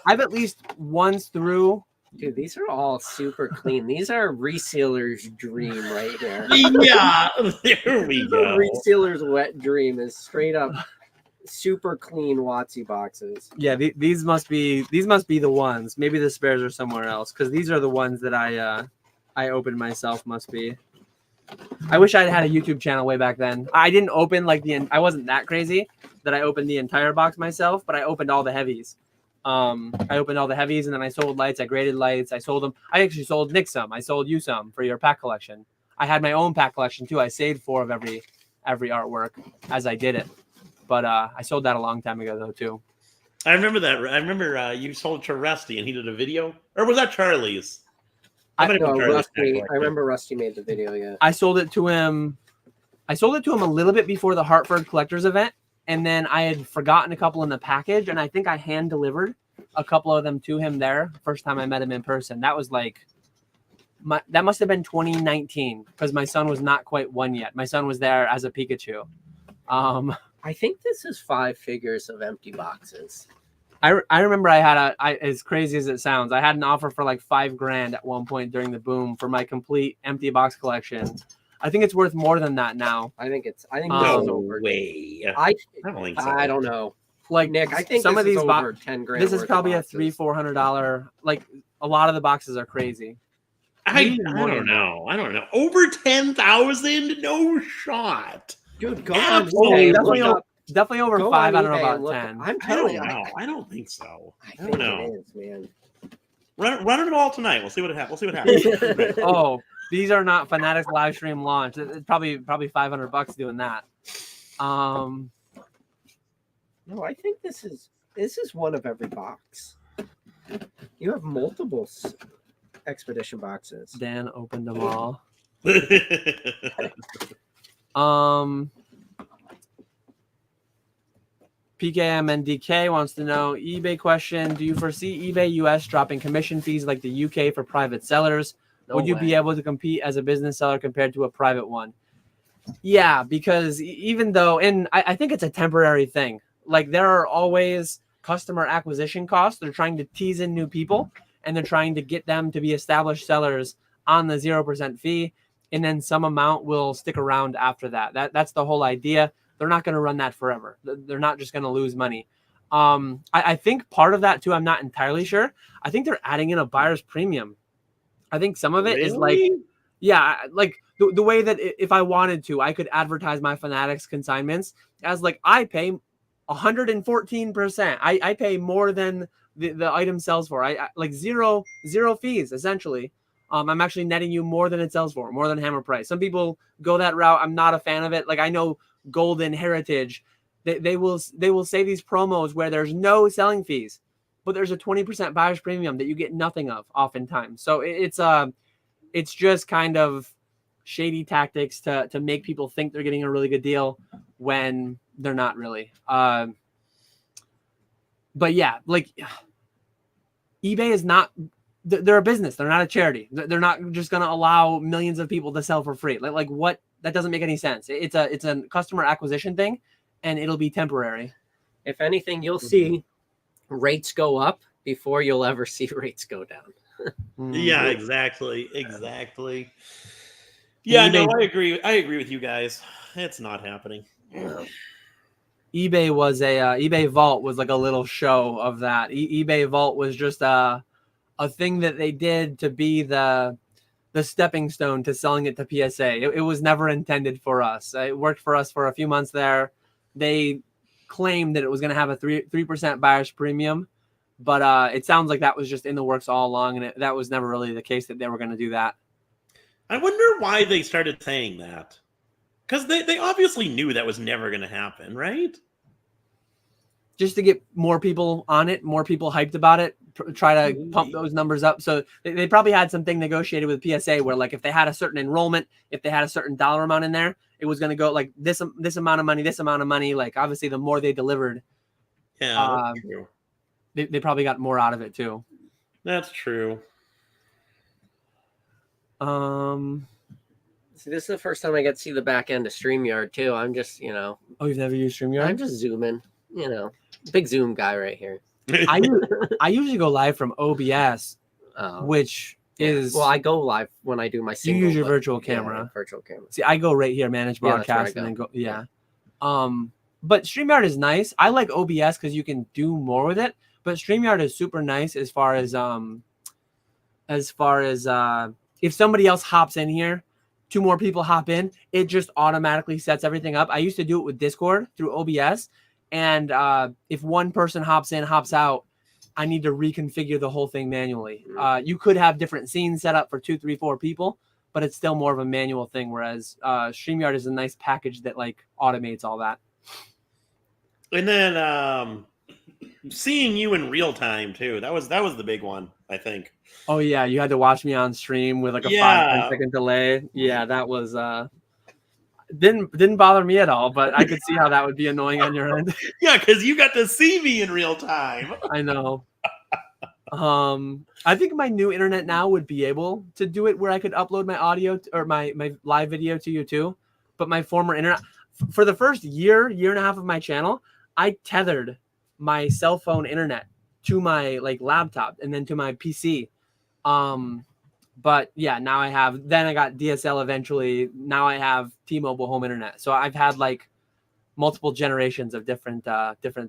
at least once through. Dude, these are all super clean. These are resealer's dream right here. Yeah, there we The go. resealer's wet dream is straight up super clean WotC boxes. Yeah, these must be the ones. Maybe the spares are somewhere else because these are the ones that I opened myself. Must be. I wish I'd had a YouTube channel way back then. I didn't open I wasn't that crazy that I opened the entire box myself, but I opened all the heavies. I opened all the heavies and then I sold lights. I graded lights. I sold them. I actually sold Nick some. I sold you some for your pack collection. I had my own pack collection too. I saved 4 of every artwork as I did it. But I sold that a long time ago though too. I remember that. I remember you sold to Rusty and he did a video, or was that Charlie's? I remember Rusty made the video. Yeah, I sold it to him. I sold it to him a little bit before the Hartford Collectors event, and then I had forgotten a couple in the package, and I think I hand delivered a couple of them to him there. First time I met him in person. That was that must have been 2019 because my son was not quite 1 yet. My son was there as a Pikachu. I think this is 5 figures of empty boxes. I remember I had as crazy as it sounds, I had an offer for like $5,000 at one point during the boom for my complete empty box collection. I think it's worth more than that now. I think this is No over. way. I don't think so. I don't know. Like Nick, I think some of these over 10 grand. This is probably a $300-400. Like a lot of the boxes are crazy. I don't know. Over 10,000? No shot. Dude, go Absolutely. on eBay, Definitely over Go 5. on I don't know eBay and about look 10. I'm I telling don't you, know. I don't think so. I don't think know. it is, man. Run it all tonight. We'll see what happens. Oh, these are not Fanatics live stream launch. It's probably $500 doing that. No, I think this is one of every box. You have multiple expedition boxes. Dan opened them all. PKMNDK wants to know, eBay question, do you foresee eBay US dropping commission fees like the UK for private sellers? No Would you be way. able to compete as a business seller compared to a private one? Yeah, because even though, and I think it's a temporary thing. Like there are always customer acquisition costs. They're trying to tease in new people and they're trying to get them to be established sellers on the 0% fee. And then some amount will stick around after that. That's the whole idea. They're not going to run that forever. They're not just going to lose money. I think part of that too, I'm not entirely sure. I think they're adding in a buyer's premium. I think some of it is like, yeah, like the way that if I wanted to, I could advertise my Fanatics consignments as like, I pay 114%. I pay more than the item sells for. I like zero fees essentially. I'm actually netting you more than it sells for, more than hammer price. Some people go that route. I'm not a fan of it. Like I know Golden Heritage, they will say these promos where there's no selling fees, but there's a 20% buyer's premium that you get nothing of oftentimes. So it's just kind of shady tactics to make people think they're getting a really good deal when they're not really. But yeah, like eBay is not, they're a business. They're not a charity. They're not just going to allow millions of people to sell for free. Like what that doesn't make any sense. It's a customer acquisition thing, and it'll be temporary. If anything, you'll see rates go up before you'll ever see rates go down. Yeah, exactly. Yeah, no, I agree. I agree with you guys. It's not happening. eBay was eBay Vault was like a little show of that. eBay Vault was just a thing that they did to be the stepping stone to selling it to PSA. It was never intended for us. It worked for us for a few months there. They claimed that it was going to have a 3% buyer's premium, but it sounds like that was just in the works all along, and that was never really the case that they were going to do that. I wonder why they started saying that. Because they obviously knew that was never going to happen, right? Just to get more people on it, more people hyped about it, try to pump those numbers up. So they probably had something negotiated with PSA where, like, if they had a certain enrollment, if they had a certain dollar amount in there, it was going to go like this amount of money, this amount of money. Like, obviously, the more they delivered, yeah, that's true. They probably got more out of it too. That's true. See, this is the first time I get to see the back end of StreamYard too. I'm just, Oh, you've never used StreamYard? I'm just zooming. Big zoom guy right here. I usually go live from OBS, which is... Well, I go live when I do my single. You use your virtual camera. Yeah, virtual camera. See, I go right here, manage broadcast, and then go... Yeah. But StreamYard is nice. I like OBS because you can do more with it, but StreamYard is super nice as far as if somebody else hops in here, 2 more people hop in, it just automatically sets everything up. I used to do it with Discord through OBS, and if one person hops in, hops out, I need to reconfigure the whole thing manually. You could have different scenes set up for 2, 3, 4 people, but it's still more of a manual thing, whereas StreamYard is a nice package that like automates all that. And then seeing you in real time too. That was the big one, I think. Oh yeah, you had to watch me on stream with like a 5-10 second delay. Yeah, that was didn't bother me at all, but I could see how that would be annoying on your end. Yeah, because you got to see me in real time. I know. I think my new internet now would be able to do it where I could upload my audio or my live video to you too. But my former internet, for the first year and a half of my channel, I tethered my cell phone internet to my like laptop and then to my PC. But yeah, now I got DSL eventually. Now I have T-Mobile home internet. So I've had like multiple generations of different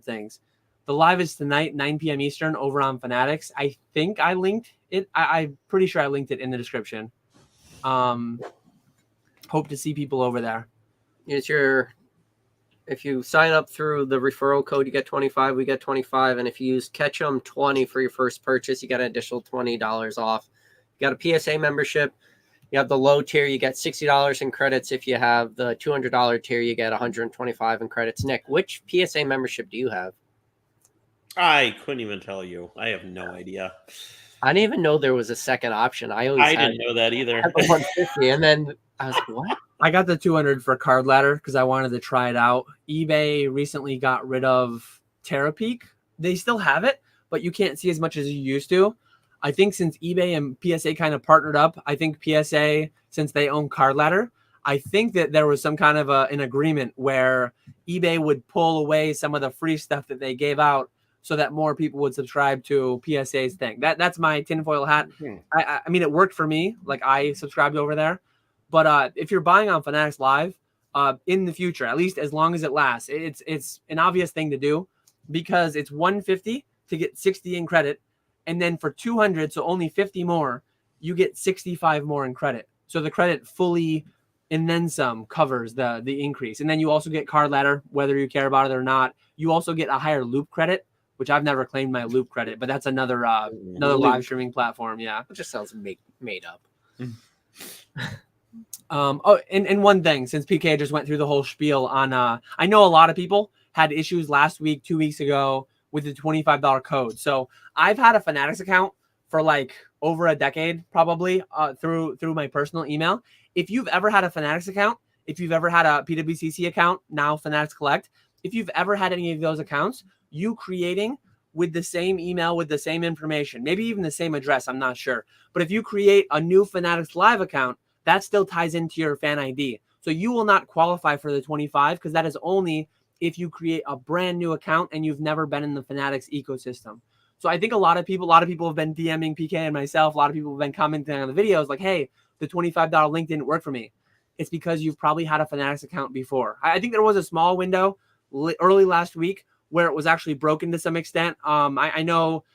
things. The live is tonight, 9 p.m. Eastern over on Fanatics. I think I linked it. I'm pretty sure I linked it in the description. Hope to see people over there. If you sign up through the referral code, you get 25. We get 25. And if you use Ketchum20 for your first purchase, you get an additional $20 off. You got a PSA membership. You have the low tier, you get $60 in credits. If you have the $200 tier, you get $125 in credits. Nick, which PSA membership do you have? I couldn't even tell you. I have no idea. I didn't even know there was a second option. I didn't know that either. The 150, and then I was like, what? I got the 200 for Card Ladder because I wanted to try it out. eBay recently got rid of TerraPeak. They still have it, but you can't see as much as you used to. I think since eBay and PSA kind of partnered up, I think PSA, since they own Card Ladder, I think that there was some kind of an agreement where eBay would pull away some of the free stuff that they gave out so that more people would subscribe to PSA's thing. That's my tinfoil hat. Mm-hmm. I mean, it worked for me. Like, I subscribed over there. But if you're buying on Fanatics Live, in the future, at least as long as it lasts, it's an obvious thing to do because it's $150 to get 60 in credit. And then for 200, so only 50 more, you get 65 more in credit. So the credit fully and then some covers the increase. And then you also get Card Ladder, whether you care about it or not. You also get a higher loop credit, which I've never claimed my loop credit, but that's another live streaming platform. Yeah. It just sounds made up. And one thing, since PK just went through the whole spiel on, I know a lot of people had issues last week, 2 weeks ago with the $25 code. So I've had a Fanatics account for like over a decade, probably through my personal email. If you've ever had a Fanatics account, if you've ever had a PWCC account, now Fanatics Collect, if you've ever had any of those accounts, you creating with the same email, with the same information, maybe even the same address, I'm not sure. But if you create a new Fanatics Live account, that still ties into your fan ID. So you will not qualify for the 25 because that is only if you create a brand new account and you've never been in the Fanatics ecosystem. So I think a lot of people have been DMing PK and myself. A lot of people have been commenting on the videos like, hey, the $25 link didn't work for me. It's because you've probably had a Fanatics account before. I think there was a small window early last week where it was actually broken to some extent. I know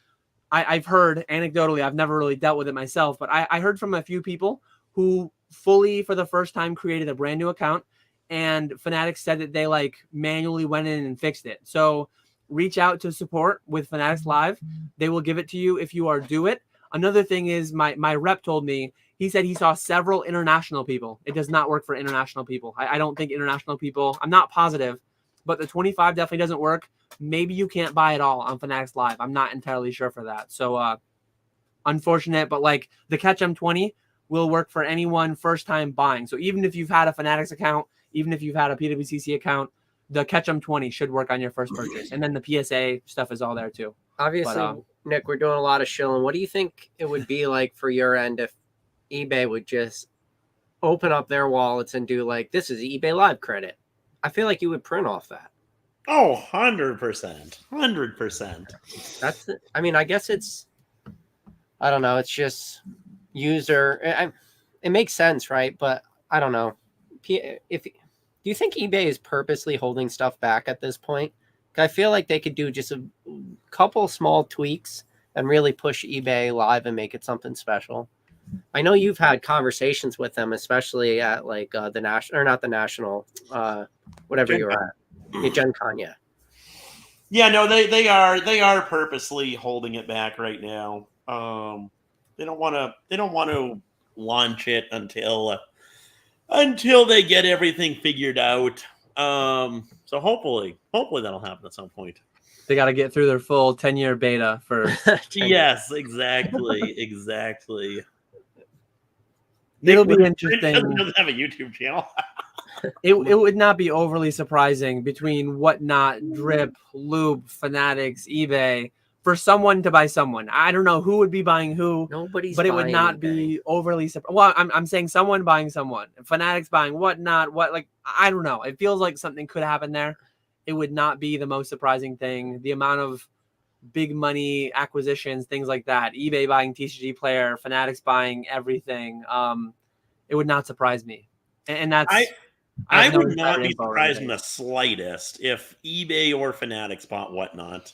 I've heard anecdotally, I've never really dealt with it myself, but I heard from a few people who fully for the first time created a brand new account, and Fanatics said that they like manually went in and fixed it. So reach out to support with Fanatics Live. They will give it to you if you are due it. Another thing is my rep told me, he said he saw several international people. It does not work for international people. I don't think international people, I'm not positive, but the 25 definitely doesn't work. Maybe you can't buy it all on Fanatics Live. I'm not entirely sure for that. So unfortunate, but like the Ketchum 20 will work for anyone first time buying. So even if you've had a Fanatics account, even if you've had a PWCC account, the Ketchum 20 should work on your first purchase. And then the PSA stuff is all there too. Obviously, Nick, we're doing a lot of shilling. What do you think it would be like for your end if eBay would just open up their wallets and do like, this is eBay Live credit? I feel like you would print off that. Oh, 100%. 100%. I guess it's, I don't know. It's just user. It makes sense, right? But I don't know. Do you think eBay is purposely holding stuff back at this point? I feel like they could do just a couple small tweaks and really push eBay Live and make it something special. I know you've had conversations with them, especially at like the national, or not the national, whatever you're at, Gen Con, yeah. Yeah, no, they are purposely holding it back right now. They don't want to launch it until they get everything figured out. So hopefully that'll happen at some point. They got to get through their full 10-year beta first. Yes, exactly. It'll be interesting. Doesn't have a YouTube channel. It would not be overly surprising between Whatnot, Drip, Loop, Fanatics, eBay for someone to buy someone. I don't know who would be buying who. Nobody's but it would not anything. be overly surprising. Well, I'm saying someone buying someone. Fanatics buying Whatnot. I don't know. It feels like something could happen there. It would not be the most surprising thing. The amount of big money acquisitions, things like that. eBay buying TCG Player, Fanatics buying everything. It would not surprise me. And that's I would not be surprised in the slightest if eBay or Fanatics bought Whatnot.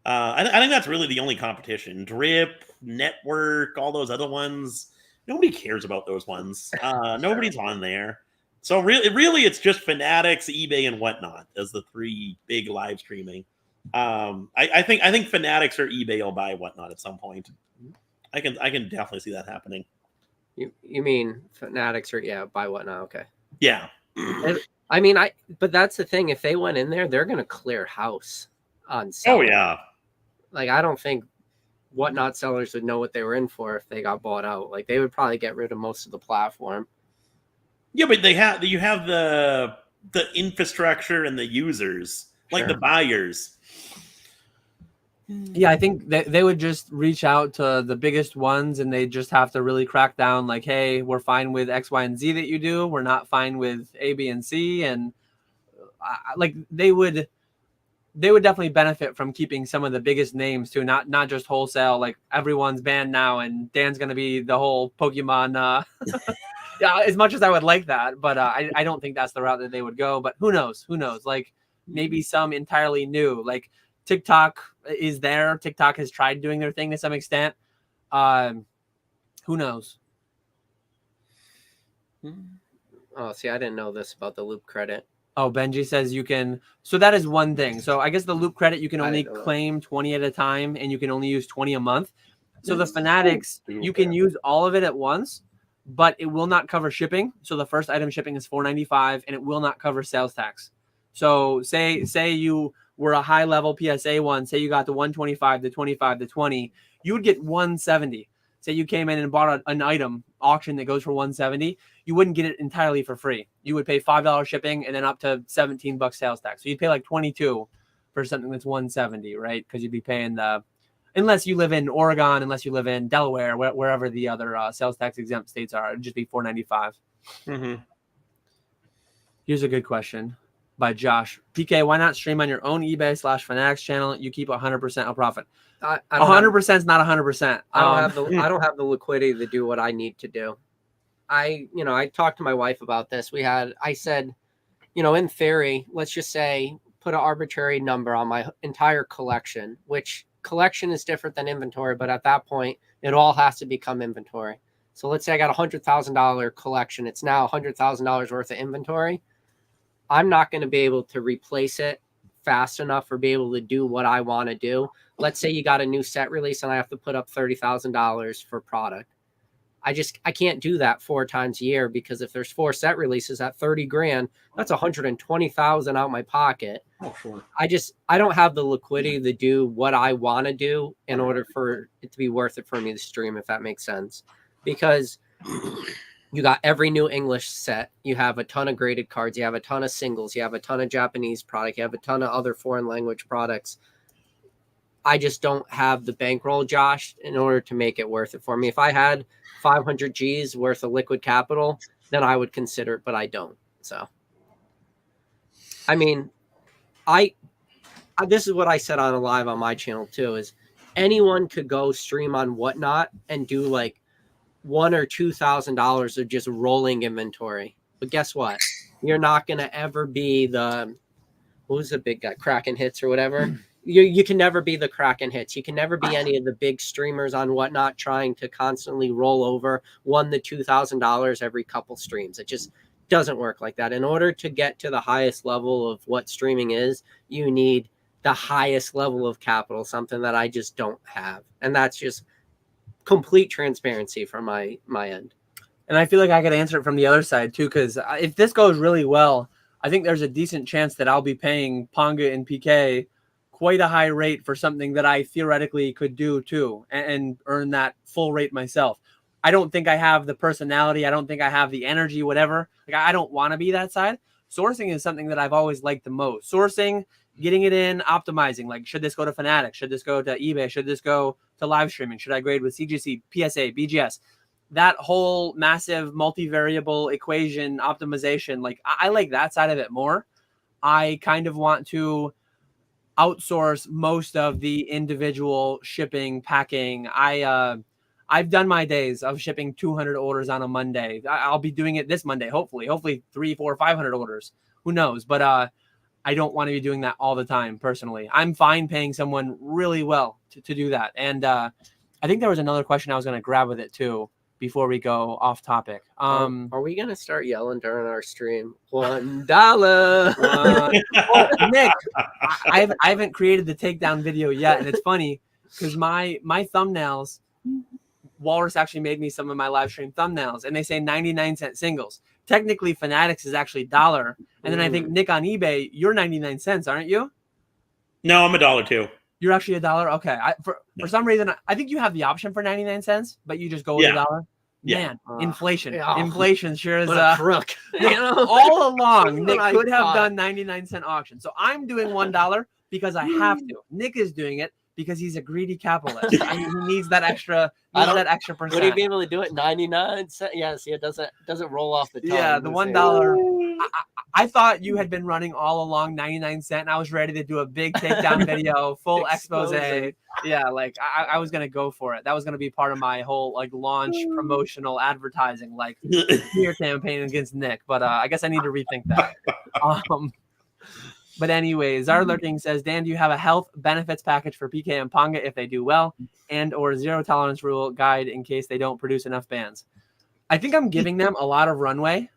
I think that's really the only competition. Drip, Network, all those other ones. Nobody cares about those ones. Nobody's on there. So really, it's just Fanatics, eBay, and Whatnot as the three big live streaming. I think Fanatics or eBay will buy Whatnot at some point. I can definitely see that happening. You mean Fanatics or buy Whatnot? Okay. Yeah. But that's the thing. If they went in there, they're gonna clear house on sale. Oh yeah. Like I don't think Whatnot sellers would know what they were in for if they got bought out. Like they would probably get rid of most of the platform. Yeah, but you have the infrastructure and the users, like the buyers. Yeah, I think they would just reach out to the biggest ones and they just have to really crack down like, hey, we're fine with X, Y, and Z that you do. We're not fine with A, B, and C. And like they would definitely benefit from keeping some of the biggest names too, not just wholesale. Like everyone's banned now and Dan's going to be the whole Pokemon. Yeah, as much as I would like that, but I don't think that's the route that they would go. But who knows? Like maybe some entirely new, like TikTok is there. TikTok has tried doing their thing to some extent. Who knows? Oh, see, I didn't know this about the loop credit. Oh, Benji says you can. So that is one thing. So I guess the loop credit, you can only claim 20 at a time and you can only use 20 a month. So the Fanatics, you can use all of it at once, but it will not cover shipping. So the first item shipping is $4.95 and it will not cover sales tax. So say you were a high level PSA one, say you got the 125, the 25, the 20, you would get 170. Say you came in and bought an item auction that goes for 170, you wouldn't get it entirely for free. You would pay $5 shipping and then up to $17 sales tax. So you'd pay like 22 for something that's 170, right? Because you'd be paying unless you live in Oregon, unless you live in Delaware, wherever the other sales tax exempt states are, it'd just be $4.95. Mm-hmm. Here's a good question by Josh. PK, why not stream on your own eBay/Fanatics channel? You keep 100% of profit. 100% is not 100%. I don't have the liquidity to do what I need to do. I talked to my wife about this. I said, in theory, let's just say put an arbitrary number on my entire collection, which collection is different than inventory, but at that point, it all has to become inventory. So let's say I got $100,000 collection. It's now $100,000 worth of inventory. I'm not going to be able to replace it fast enough or be able to do what I want to do. Let's say you got a new set release and I have to put up $30,000 for product. I can't do that 4 times a year, because if there's 4 set releases at 30 grand, that's 120,000 out my pocket. Oh, sure. I don't have the liquidity to do what I want to do in order for it to be worth it for me to stream, if that makes sense. Because you got every new English set, you have a ton of graded cards, you have a ton of singles, you have a ton of Japanese product, you have a ton of other foreign language products. I just don't have the bankroll, Josh, in order to make it worth it for me. If I had 500 G's worth of liquid capital, then I would consider it, but I don't. So, I mean, this is what I said on a live on my channel too, is anyone could go stream on Whatnot and do like $1,000 or $2,000 of just rolling inventory. But guess what? You're not going to ever be what was the big guy, Kraken Hits or whatever. You can never be the Kraken Hits. You can never be any of the big streamers on Whatnot trying to constantly roll over $1,000 to $2,000 every couple streams. It just doesn't work like that. In order to get to the highest level of what streaming is, you need the highest level of capital, something that I just don't have. And that's just complete transparency from my end. And I feel like I could answer it from the other side too, because if this goes really well, I think there's a decent chance that I'll be paying Ponga and PK quite a high rate for something that I theoretically could do too, and earn that full rate myself. I don't think I have the personality. I don't think I have the energy, whatever. Like, I don't want to be that side. Sourcing is something that I've always liked the most. Sourcing, getting it in, optimizing. Like, should this go to Fanatics? Should this go to eBay? Should this go to live streaming? Should I grade with CGC, PSA, BGS? That whole massive multivariable equation optimization, like, I like that side of it more. I kind of want to outsource most of the individual shipping, packing. I've done my days of shipping 200 orders on a Monday. I'll be doing it this Monday, hopefully 300, 400, 500 orders. Who knows? But I don't want to be doing that all the time personally. I'm fine paying someone really well to do that. And I think there was another question I was going to grab with it too before we go off topic. Are we going to start yelling during our stream? $1. Nick, I haven't created the takedown video yet. And it's funny because my thumbnails, Walrus actually made me some of my live stream thumbnails, and they say 99-cent singles. Technically, Fanatics is actually $1. And then I think, Nick, on eBay, you're 99 cents, aren't you? No, I'm $1 too. You're actually $1? Okay. For some reason, I think you have the option for 99 cents, but you just go with $1. Man, inflation. Inflation sure is a crook. All along, Nick could have done 99-cent auction. So I'm doing $1 because I have to. Nick is doing it because he's a greedy capitalist. I mean, he needs that extra percent. Would he be able to do it 99 cents? Yeah, see, it doesn't roll off the tongue. Yeah, the $1. I thought you had been running all along 99 cent, and I was ready to do a big takedown video, full expose. Yeah, like I was gonna go for it. That was gonna be part of my whole like launch promotional advertising, like smear campaign against Nick. But I guess I need to rethink that. But anyways, our lurking says, Dan, do you have a health benefits package for PK and Ponga if they do well, and or zero tolerance rule guide in case they don't produce enough bands? I think I'm giving them a lot of runway.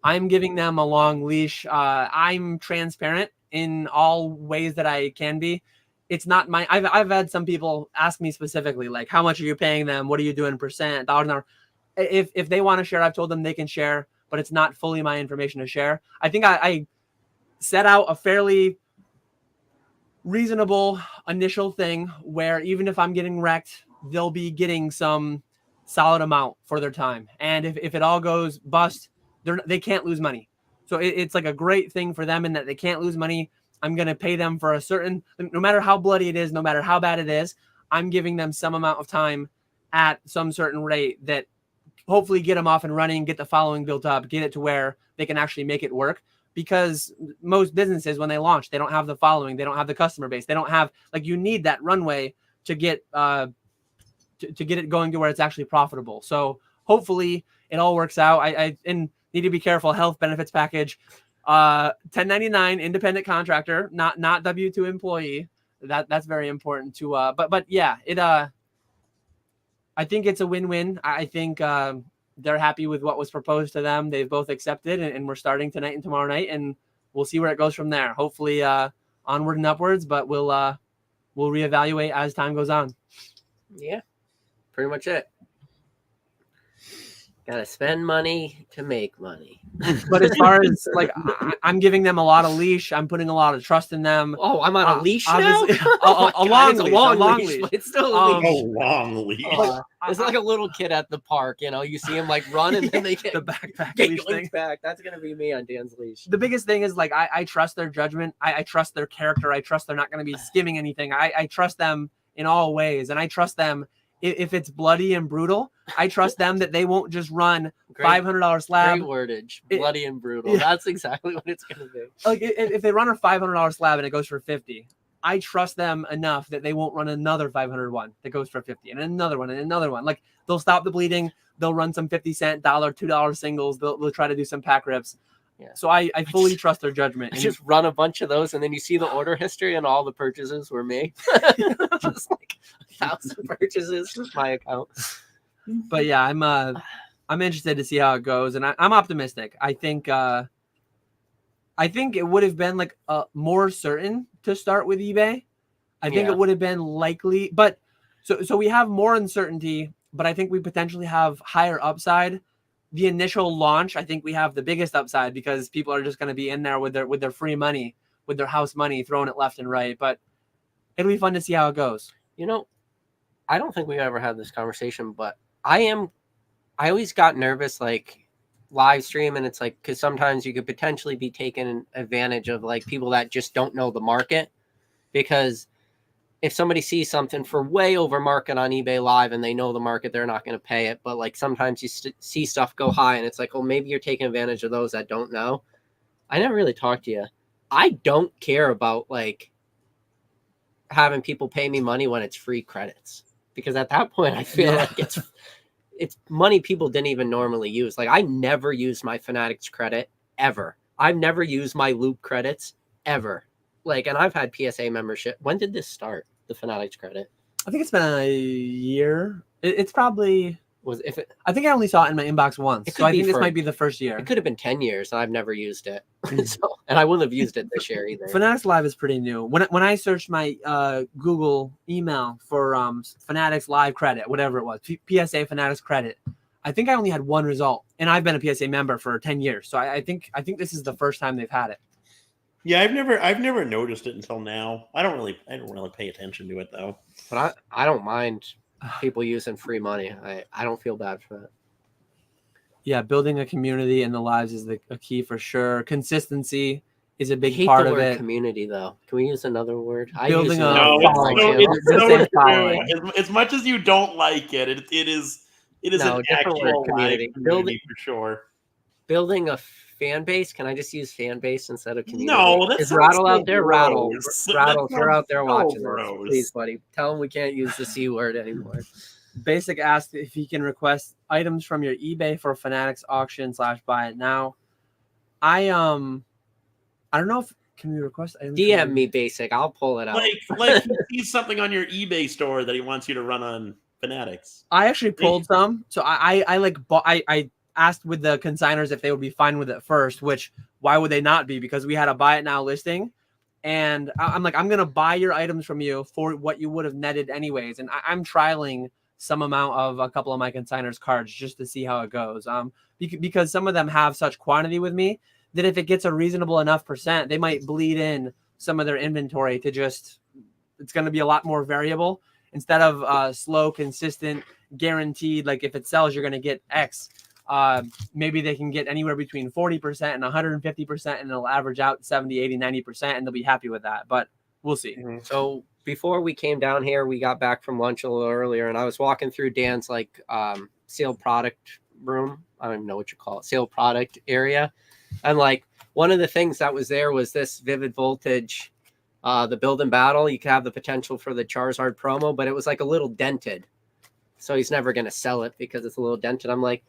I'm giving them a long leash. I'm transparent in all ways that I can be. It's not my. I've had some people ask me specifically, like, how much are you paying them? What are you doing percent, dollars an hour? If they want to share, I've told them they can share, but it's not fully my information to share. I think I set out a fairly reasonable initial thing where even if I'm getting wrecked, they'll be getting some solid amount for their time. And if it all goes bust, they can't lose money. So it's like a great thing for them in that they can't lose money. I'm going to pay them for a certain, no matter how bloody it is, no matter how bad it is, I'm giving them some amount of time at some certain rate that hopefully get them off and running, get the following built up, get it to where they can actually make it work. Because most businesses, when they launch, they don't have the following, they don't have the customer base, they don't have, like, you need that runway to get to get it going to where it's actually profitable. So hopefully it all works out. I need to be careful. Health benefits package, 1099 independent contractor, not W-2 employee. That's very important to. But yeah, it. I think it's a win-win. I think they're happy with what was proposed to them. They've both accepted, and we're starting tonight and tomorrow night, and we'll see where it goes from there. Hopefully, onward and upwards. But we'll reevaluate as time goes on. Yeah, pretty much it. Gotta spend money to make money. But as far as, like, I'm giving them a lot of leash. I'm putting a lot of trust in them. Oh, I'm on a leash now? a long leash. But it's still a leash. A long leash. It's like a little kid at the park, you know. You see him like run and then they get the backpack get leash thing. back. That's gonna be me on Dan's leash. The biggest thing is, like, I trust their judgment. I trust their character. I trust they're not going to be skimming anything. I trust them in all ways, and I trust them if it's bloody and brutal. I trust them that they won't just run $500 slab. Great wordage, bloody and brutal. Yeah. That's exactly what it's gonna be. Like, if they run a $500 slab and it goes for 50, I trust them enough that they won't run another 500 one that goes for 50, and another one and another one. Like, they'll stop the bleeding. They'll run some 50-cent, $2 singles. They'll try to do some pack rips. Yeah. So I fully trust their judgment. I just run a bunch of those, and then you see the order history, and all the purchases were me. Just like 1,000 purchases with my account. But yeah, I'm interested to see how it goes, and I'm optimistic. I think it would have been, like, more certain to start with eBay. I think it would have been likely, but so we have more uncertainty, but I think we potentially have higher upside. The initial launch, I think we have the biggest upside because people are just going to be in there with their free money, with their house money, throwing it left and right. But it'll be fun to see how it goes. You know, I don't think we ever had this conversation, but I always got nervous, like, live stream, and it's like, because sometimes you could potentially be taken advantage of, like, people that just don't know the market. Because if somebody sees something for way over market on eBay Live and they know the market, they're not going to pay it. But, like, sometimes you see stuff go high, and it's like, well, maybe you're taking advantage of those that don't know. I never really talked to you. I don't care about, like, having people pay me money when it's free credits, because at that point I feel like it's money people didn't even normally use. Like, I never used my Fanatics credit ever. I've never used my Loop credits ever. Like, and I've had PSA membership. When did this start, the Fanatics credit? I think it's been a year. It's probably I think I only saw it in my inbox once. So I think this might be the first year. It could have been 10 years, and I've never used it. And I wouldn't have used it this year either. Fanatics Live is pretty new. When I searched my Google email for Fanatics Live credit, whatever it was, PSA Fanatics credit, I think I only had one result, and I've been a PSA member for 10 years. So I think this is the first time they've had it. Yeah, I've never noticed it until now. I don't really pay attention to it though. But I don't mind people using free money. I don't feel bad for that. Yeah, building a community in the lives is a key for sure. Consistency is a big part of it. Community, though. Can we use another word? Building as much as you don't like it, it is an actual community for sure. Building a fan base. Can I just use fan base instead of community? No, that's Rattle out there. Rattle, if you're out there watching this, please, buddy, tell him we can't use the C word anymore. Basic asked if he can request items from your eBay for Fanatics auction / buy it now. I don't know if can we request items. DM me, Basic. I'll pull it out. Like he sees something on your eBay store that he wants you to run on Fanatics. I actually pulled some, so I asked with the consigners if they would be fine with it first, which why would they not be? Because we had a buy it now listing, and I'm like, I'm going to buy your items from you for what you would have netted anyways. And I'm trialing some amount of a couple of my consigners cards just to see how it goes. Because some of them have such quantity with me that if it gets a reasonable enough percent, they might bleed in some of their inventory to just, it's going to be a lot more variable instead of slow, consistent, guaranteed. Like if it sells, you're going to get X. Maybe they can get anywhere between 40% and 150%, and it'll average out 70, 80, 90%, and they'll be happy with that. But we'll see. Mm-hmm. So before we came down here, we got back from lunch a little earlier, and I was walking through Dan's sealed product room. I don't even know what you call it, sale product area. And like one of the things that was there was this Vivid Voltage, the Build and Battle. You could have the potential for the Charizard promo, but it was like a little dented. So he's never going to sell it because it's a little dented. I'm like,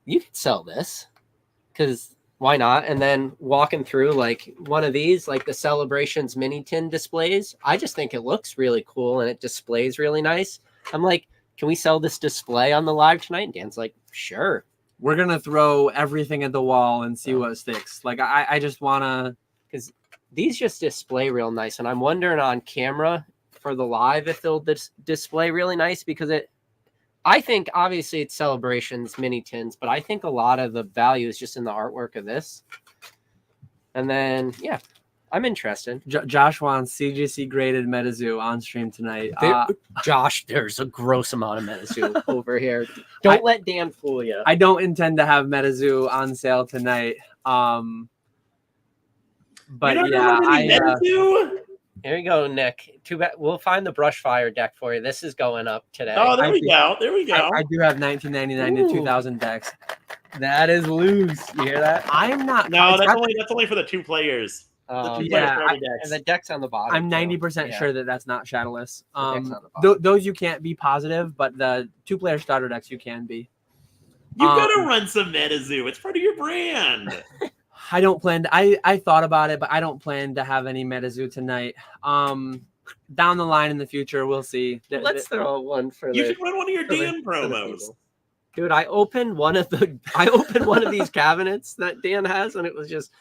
you could sell this because why not? And then walking through like one of these, like the Celebrations mini tin displays, I just think it looks really cool and it displays really nice. I'm like, can we sell this display on the live tonight? And Dan's like, sure. We're going to throw everything at the wall and see what sticks. Like, I just want to... Because these just display real nice. And I'm wondering on camera for the live if they'll display really nice, because I think obviously it's Celebrations mini tins, but I think a lot of the value is just in the artwork of this. And then, yeah, I'm interested. Josh wants CGC graded Metazoo on stream tonight. Josh, there's a gross amount of Metazoo over here. Don't let Dan fool you. I don't intend to have Metazoo on sale tonight. But Metazoo? Here you go, Nick. Too bad. We'll find the brush fire deck for you. This is going up today. Oh, there we go. There we go. I do have 1999 to 2000 decks. That is loose. You hear that? I'm not. No, that's only for the 2 players. And the deck's on the bottom. I'm 90% sure that that's not Shadowless. Those you can't be positive, but the 2-player starter decks you can be. You gotta run some Metazoo. It's part of your brand. I don't plan to, I thought about it, but I don't plan to have any Metazoo tonight. Down the line in the future, we'll see. Let's throw one for you should run one of your Dan promos. Dude, I opened one of these cabinets that Dan has, and it was just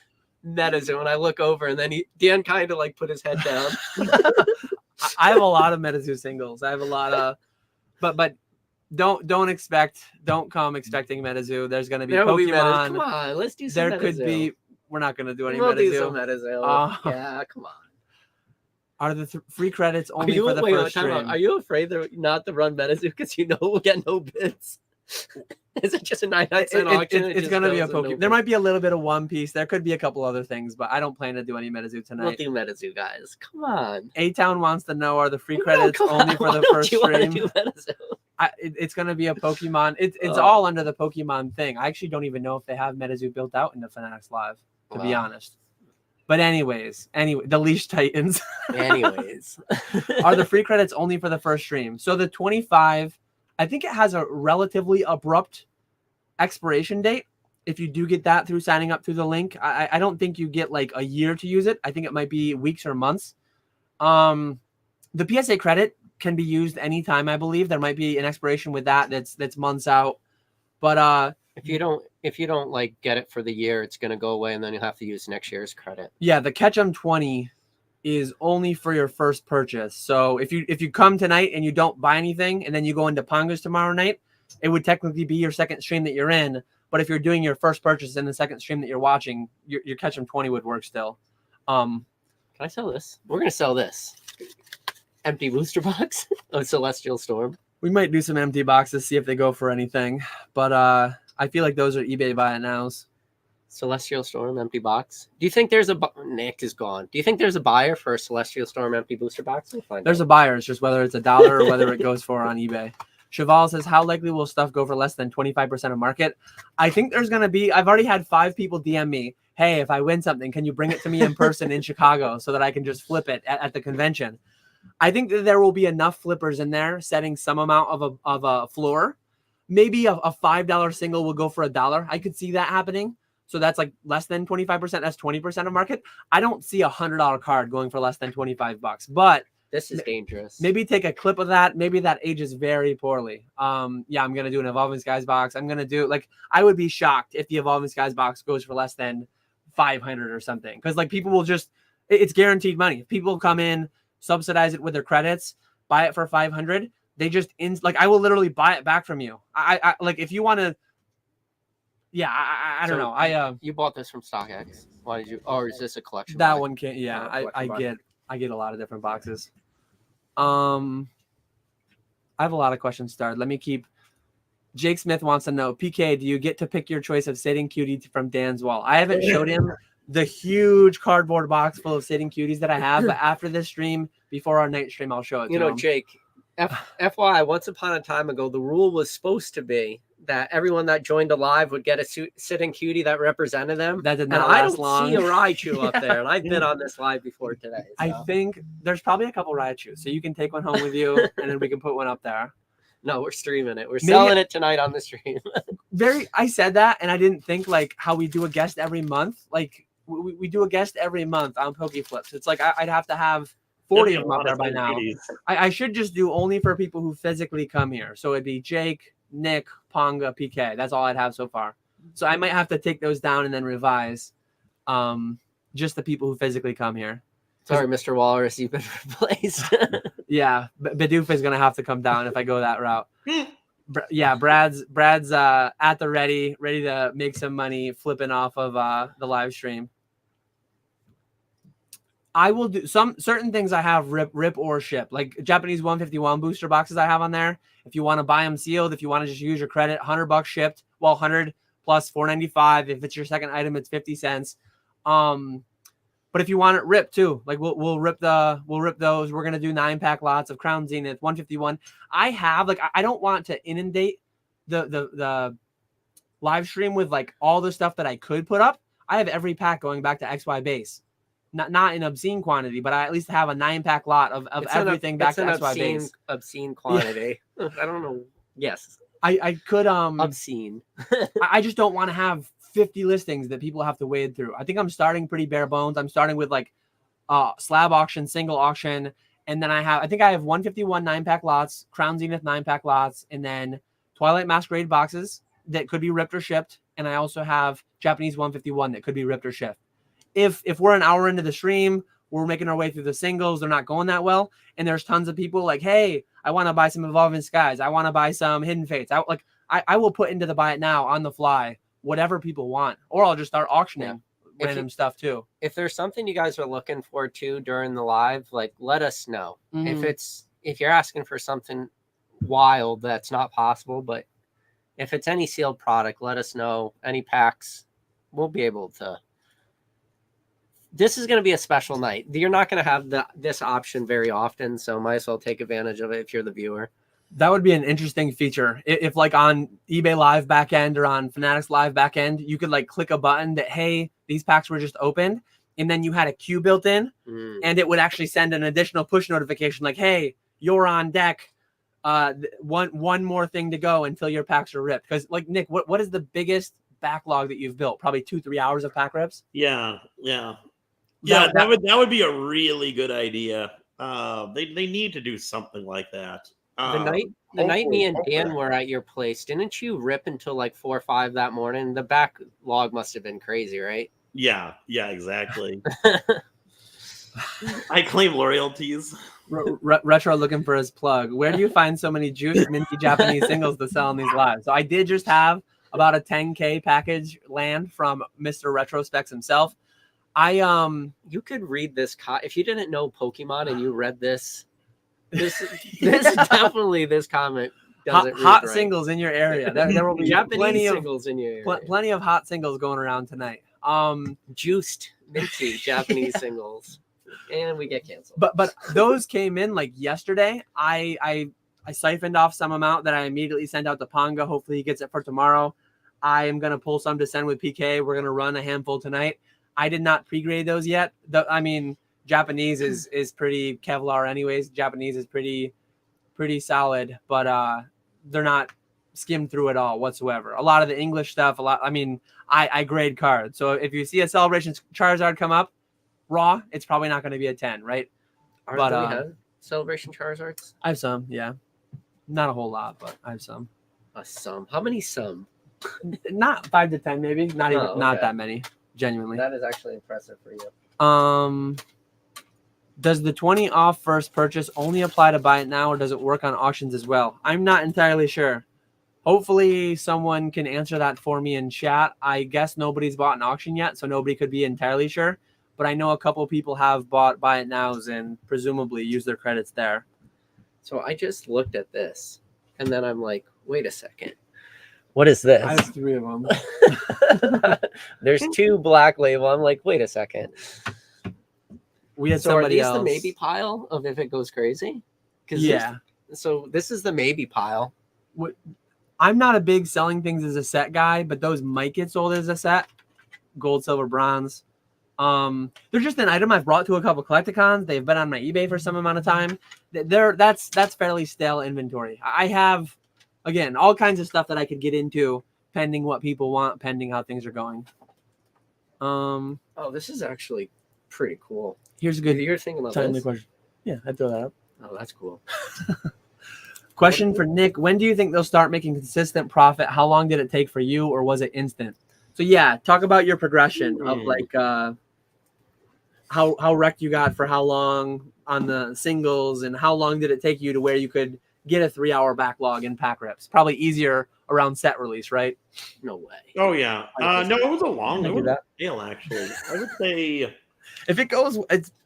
Metazoo. And I look over, and then Dan kind of like put his head down. I have a lot of Metazoo singles. I have a lot of, but don't come expecting Metazoo. There's going to be Pokemon. Come on, let's do some There Metazoo. could be. We're not going to do any We'll Metazoo. do some Metazoo. Yeah, come on. Are the free credits only for the first stream? Are you afraid not to run Metazoo because you know we'll get no bids? Is it just a 99-cent auction? It's going to be a Pokemon. There might be a little bit of One Piece. There could be a couple other things, but I don't plan to do any Metazoo tonight. We'll do Metazoo, guys. Come on. A-Town wants to know, are the free credits only for the first stream? It's going to be a Pokemon. It's all under the Pokemon thing. I actually don't even know if they have Metazoo built out in the Fanatics Live, to be honest. But anyway, the Leash Titans. Are the free credits only for the first stream? So the 25, I think it has a relatively abrupt expiration date. If you do get that through signing up through the link, I don't think you get like a year to use it. I think it might be weeks or months. The PSA credit can be used anytime, I believe. There might be an expiration with that's months out. But if you don't like get it for the year, it's going to go away, and then you'll have to use next year's credit. Yeah, the Ketchum 20 is only for your first purchase. So if you come tonight and you don't buy anything, and then you go into Ponga's tomorrow night, it would technically be your second stream that you're in. But if you're doing your first purchase in the second stream that you're watching, your Ketchum 20 would work still. Can I sell this? We're going to sell this. Empty booster box of Celestial Storm. We might do some empty boxes, see if they go for anything. But I feel like those are eBay buy it nows. Celestial Storm empty box. Do you think there's Nick is gone? Do you think there's a buyer for a Celestial Storm empty booster box? We'll find there's out. A buyer. It's just whether it's $1 or whether it goes for on eBay. Cheval says, how likely will stuff go for less than 25% of market? I think there's going to be, I've already had 5 people DM me, hey, if I win something, can you bring it to me in person in Chicago so that I can just flip it at the convention? I think that there will be enough flippers in there setting some amount of a floor. Maybe a $5 single will go for $1. I could see that happening. So that's like less than 25%. That's 20% of market. I don't see a $100 card going for less than $25. But this is dangerous. Maybe take a clip of that. Maybe that ages very poorly. Yeah, I'm gonna do an Evolving Skies box. I'm gonna do I would be shocked if the Evolving Skies box goes for less than 500 or something. Because people will just, it's guaranteed money. If people come in, subsidize it with their credits, buy it for 500. They just I will literally buy it back from you. I if you want to. Yeah, I don't know. You bought this from StockX. Why did you? Or is this a collection? That one can't. Yeah, I get a lot of different boxes. I have a lot of questions started. Let me keep. Jake Smith wants to know, PK, do you get to pick your choice of Sitting Cutie from Dan's wall? I haven't showed him the huge cardboard box full of Sitting Cuties that I have, but after this stream, before our night stream, I'll show it to him. Jake, FYI, once upon a time ago, the rule was supposed to be that everyone that joined a live would get a sitting cutie that represented them. That did And not I last don't long. see a Raichu up there, and I've been on this live before today. So. I think there's probably a couple Raichu, so you can take one home with you, and then we can put one up there. No, we're streaming it. We're selling it tonight on the stream. I said that, and I didn't think like how we do a guest every month. Like we do a guest every month on PokeFlipz. It's like I'd have to have 40 of them up there by now. I should just do only for people who physically come here. So it'd be Jake, Nick, Ponga, PK. That's all I'd have so far. So I might have to take those down and then revise. Just the people who physically come here. Sorry, Mr. Walrus, you've been replaced. Yeah, Bidoof is gonna have to come down if I go that route. Yeah, Brad's at the ready to make some money flipping off of the live stream. I will do some certain things I have rip or ship, like Japanese 151 booster boxes I have on there. If you want to buy them sealed, if you want to just use your credit, $100 shipped. Well, 100 plus $4.95. If it's your second item, it's 50 cents. But if you want it ripped too, like we'll rip those. We're gonna do 9-pack lots of Crown Zenith 151. I have I don't want to inundate the live stream with like all the stuff that I could put up. I have every pack going back to XY base. Not in obscene quantity, but I at least have a 9-pack lot of everything back to XY base. Obscene quantity. Yeah. I don't know. Yes. I could obscene. I just don't want to have 50 listings that people have to wade through. I think I'm starting pretty bare bones. I'm starting with like slab auction, single auction, and then I think I have 151 9-pack lots, Crown Zenith 9-pack lots, and then Twilight Masquerade boxes that could be ripped or shipped, and I also have Japanese 151 that could be ripped or shipped. If we're an hour into the stream, we're making our way through the singles, they're not going that well, and there's tons of people like, hey, I want to buy some Evolving Skies, I want to buy some Hidden Fates. I will put into the buy it now on the fly whatever people want, or I'll just start auctioning random stuff too. If there's something you guys are looking for too during the live, like let us know. Mm-hmm. If you're asking for something wild, that's not possible. But if it's any sealed product, let us know. Any packs, we'll be able to. This is going to be a special night. You're not going to have this option very often, so might as well take advantage of it if you're the viewer. That would be an interesting feature. If like on eBay Live backend or on Fanatics Live backend, you could like click a button that, hey, these packs were just opened, and then you had a queue built in, and it would actually send an additional push notification like, hey, you're on deck. One more thing to go until your packs are ripped. Because like Nick, what is the biggest backlog that you've built? Probably 2-3 hours of pack rips. Yeah. That would be a really good idea. They need to do something like that. The night me and Dan were at your place, didn't you rip until like 4 or 5 that morning? The backlog must have been crazy, right? Yeah, exactly. I claim loyalties. Retro looking for his plug. Where do you find so many juiced minty Japanese singles to sell on these lives? So I did just have about a 10K package land from Mr. Retro Specs himself. You could read this if you didn't know Pokemon and you read this. This definitely this comment doesn't hot right. Singles in your area. There will be Japanese singles in your area. Plenty of hot singles going around tonight. Juiced minty Japanese singles, and we get canceled. But those came in like yesterday. I siphoned off some amount that I immediately sent out to Ponga. Hopefully he gets it for tomorrow. I am gonna pull some to send with PK. We're gonna run a handful tonight. I did not pre-grade those yet. Japanese is pretty Kevlar anyways. Japanese is pretty solid, but they're not skimmed through at all whatsoever. A lot of the English stuff, I grade cards. So if you see a Celebration Charizard come up raw, it's probably not going to be a 10, right? Do we have Celebration Charizards? I have some, yeah. Not a whole lot, but I have some. Some? How many some? Not 5 to 10 maybe. Not that many, genuinely. That is actually impressive for you. Does the 20 off first purchase only apply to buy it now, or does it work on auctions as well? I'm not entirely sure. Hopefully someone can answer that for me in chat. I guess nobody's bought an auction yet, so nobody could be entirely sure. But I know a couple people have bought buy it nows and presumably use their credits there. So I just looked at this, and then I'm like, wait a second. What is this? I have 3 of them. There's 2 black label. I'm like, wait a second. We had somebody else. The maybe pile of if it goes crazy? Yeah. So this is the maybe pile. I'm not a big selling things as a set guy, but those might get sold as a set. Gold, silver, bronze. They're just an item I've brought to a couple collecticons. They've been on my eBay for some amount of time. That's fairly stale inventory. I have, again, all kinds of stuff that I could get into, pending what people want, pending how things are going. Oh, this is actually pretty cool. Here's a good You're thinking about timely this? question. Yeah, I'd throw that up. Oh, that's cool. Question for Nick: when do you think they'll start making consistent profit? How long did it take for you, or was it instant? So yeah, talk about your progression of like how wrecked you got for how long on the singles, and how long did it take you to where you could get a 3-hour backlog in pack rips? Probably easier around set release, right? No way. Oh yeah. No, it was a long. It was that. a deal actually. I would say If it goes,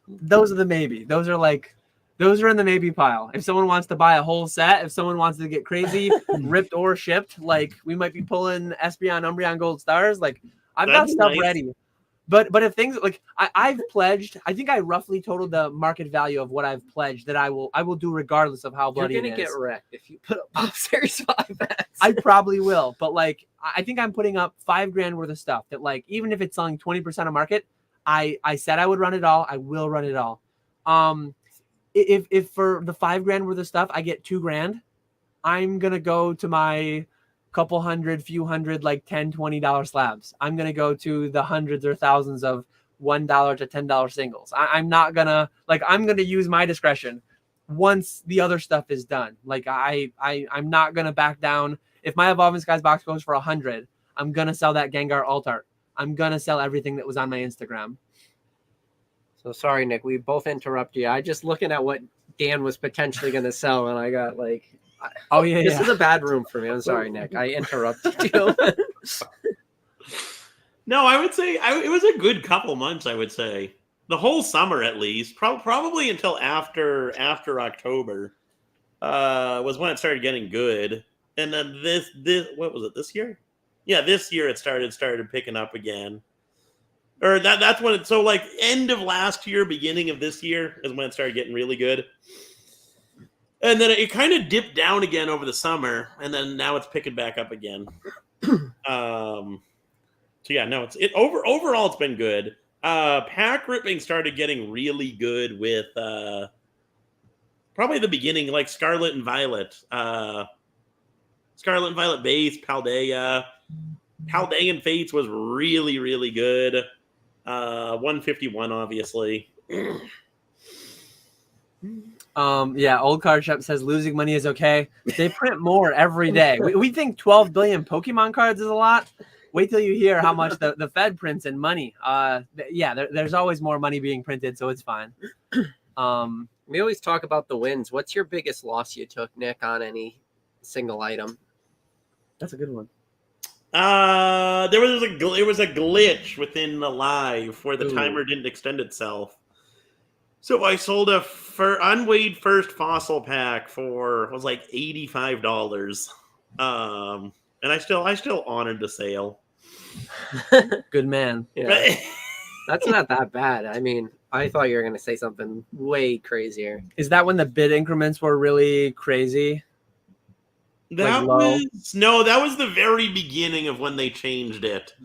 those are the maybe. Those are in the maybe pile. If someone wants to buy a whole set, if someone wants to get crazy, ripped or shipped, like we might be pulling Espeon, Umbreon, Gold Stars. Like I've got stuff ready. But if things like I've pledged, I think I roughly totaled the market value of what I've pledged that I will do regardless of how bloody it is. You're gonna get wrecked if you put up Pop Series 5 packs. I probably will, but like I think I'm putting up $5,000 worth of stuff that, like, even if it's selling 20% of market, I said I would run it all. I will run it all. If for the $5,000 worth of stuff I get $2,000, I'm gonna go to my couple hundred, few hundred, like $10, $20 slabs. I'm gonna go to the hundreds or thousands of $1 to $10 singles. I'm not gonna, like, I'm gonna use my discretion once the other stuff is done. Like I'm not gonna back down. If my Evolving Skies box goes for 100, I'm gonna sell that Gengar alt art. I'm gonna sell everything that was on my Instagram. So sorry, Nick. We both interrupt you. I just looking at what Dan was potentially going to sell, and I got like, oh yeah, this is a bad room for me. I'm sorry, Nick. I interrupted you. no. I would say it was a good couple months. I would say the whole summer at least, probably until after October was when it started getting good. And then this what was it, this year? Yeah, this year it started picking up again. Or that's when so like end of last year, beginning of this year is when it started getting really good. And then it kind of dipped down again over the summer, and then now it's picking back up again. So yeah, no, overall it's been good. Pack ripping started getting really good with probably the beginning, like Scarlet and Violet base, Paldea and Fates was really, really good. 151, obviously. Yeah, Old Card Shop says losing money is okay. They print more every day. We think 12 billion Pokemon cards is a lot. Wait till you hear how much the Fed prints in money. Yeah, there's always more money being printed, so it's fine. We always talk about the wins. What's your biggest loss you took, Nick, on any single item? That's a good one. There was a glitch within the live where the timer didn't extend itself. So I sold a unweighed first fossil pack for, it was like $85. And I still honored the sale. Good man. Yeah. That's not that bad. I mean, I thought you were going to say something way crazier. Is that when the bid increments were really crazy? That was the very beginning of when they changed it.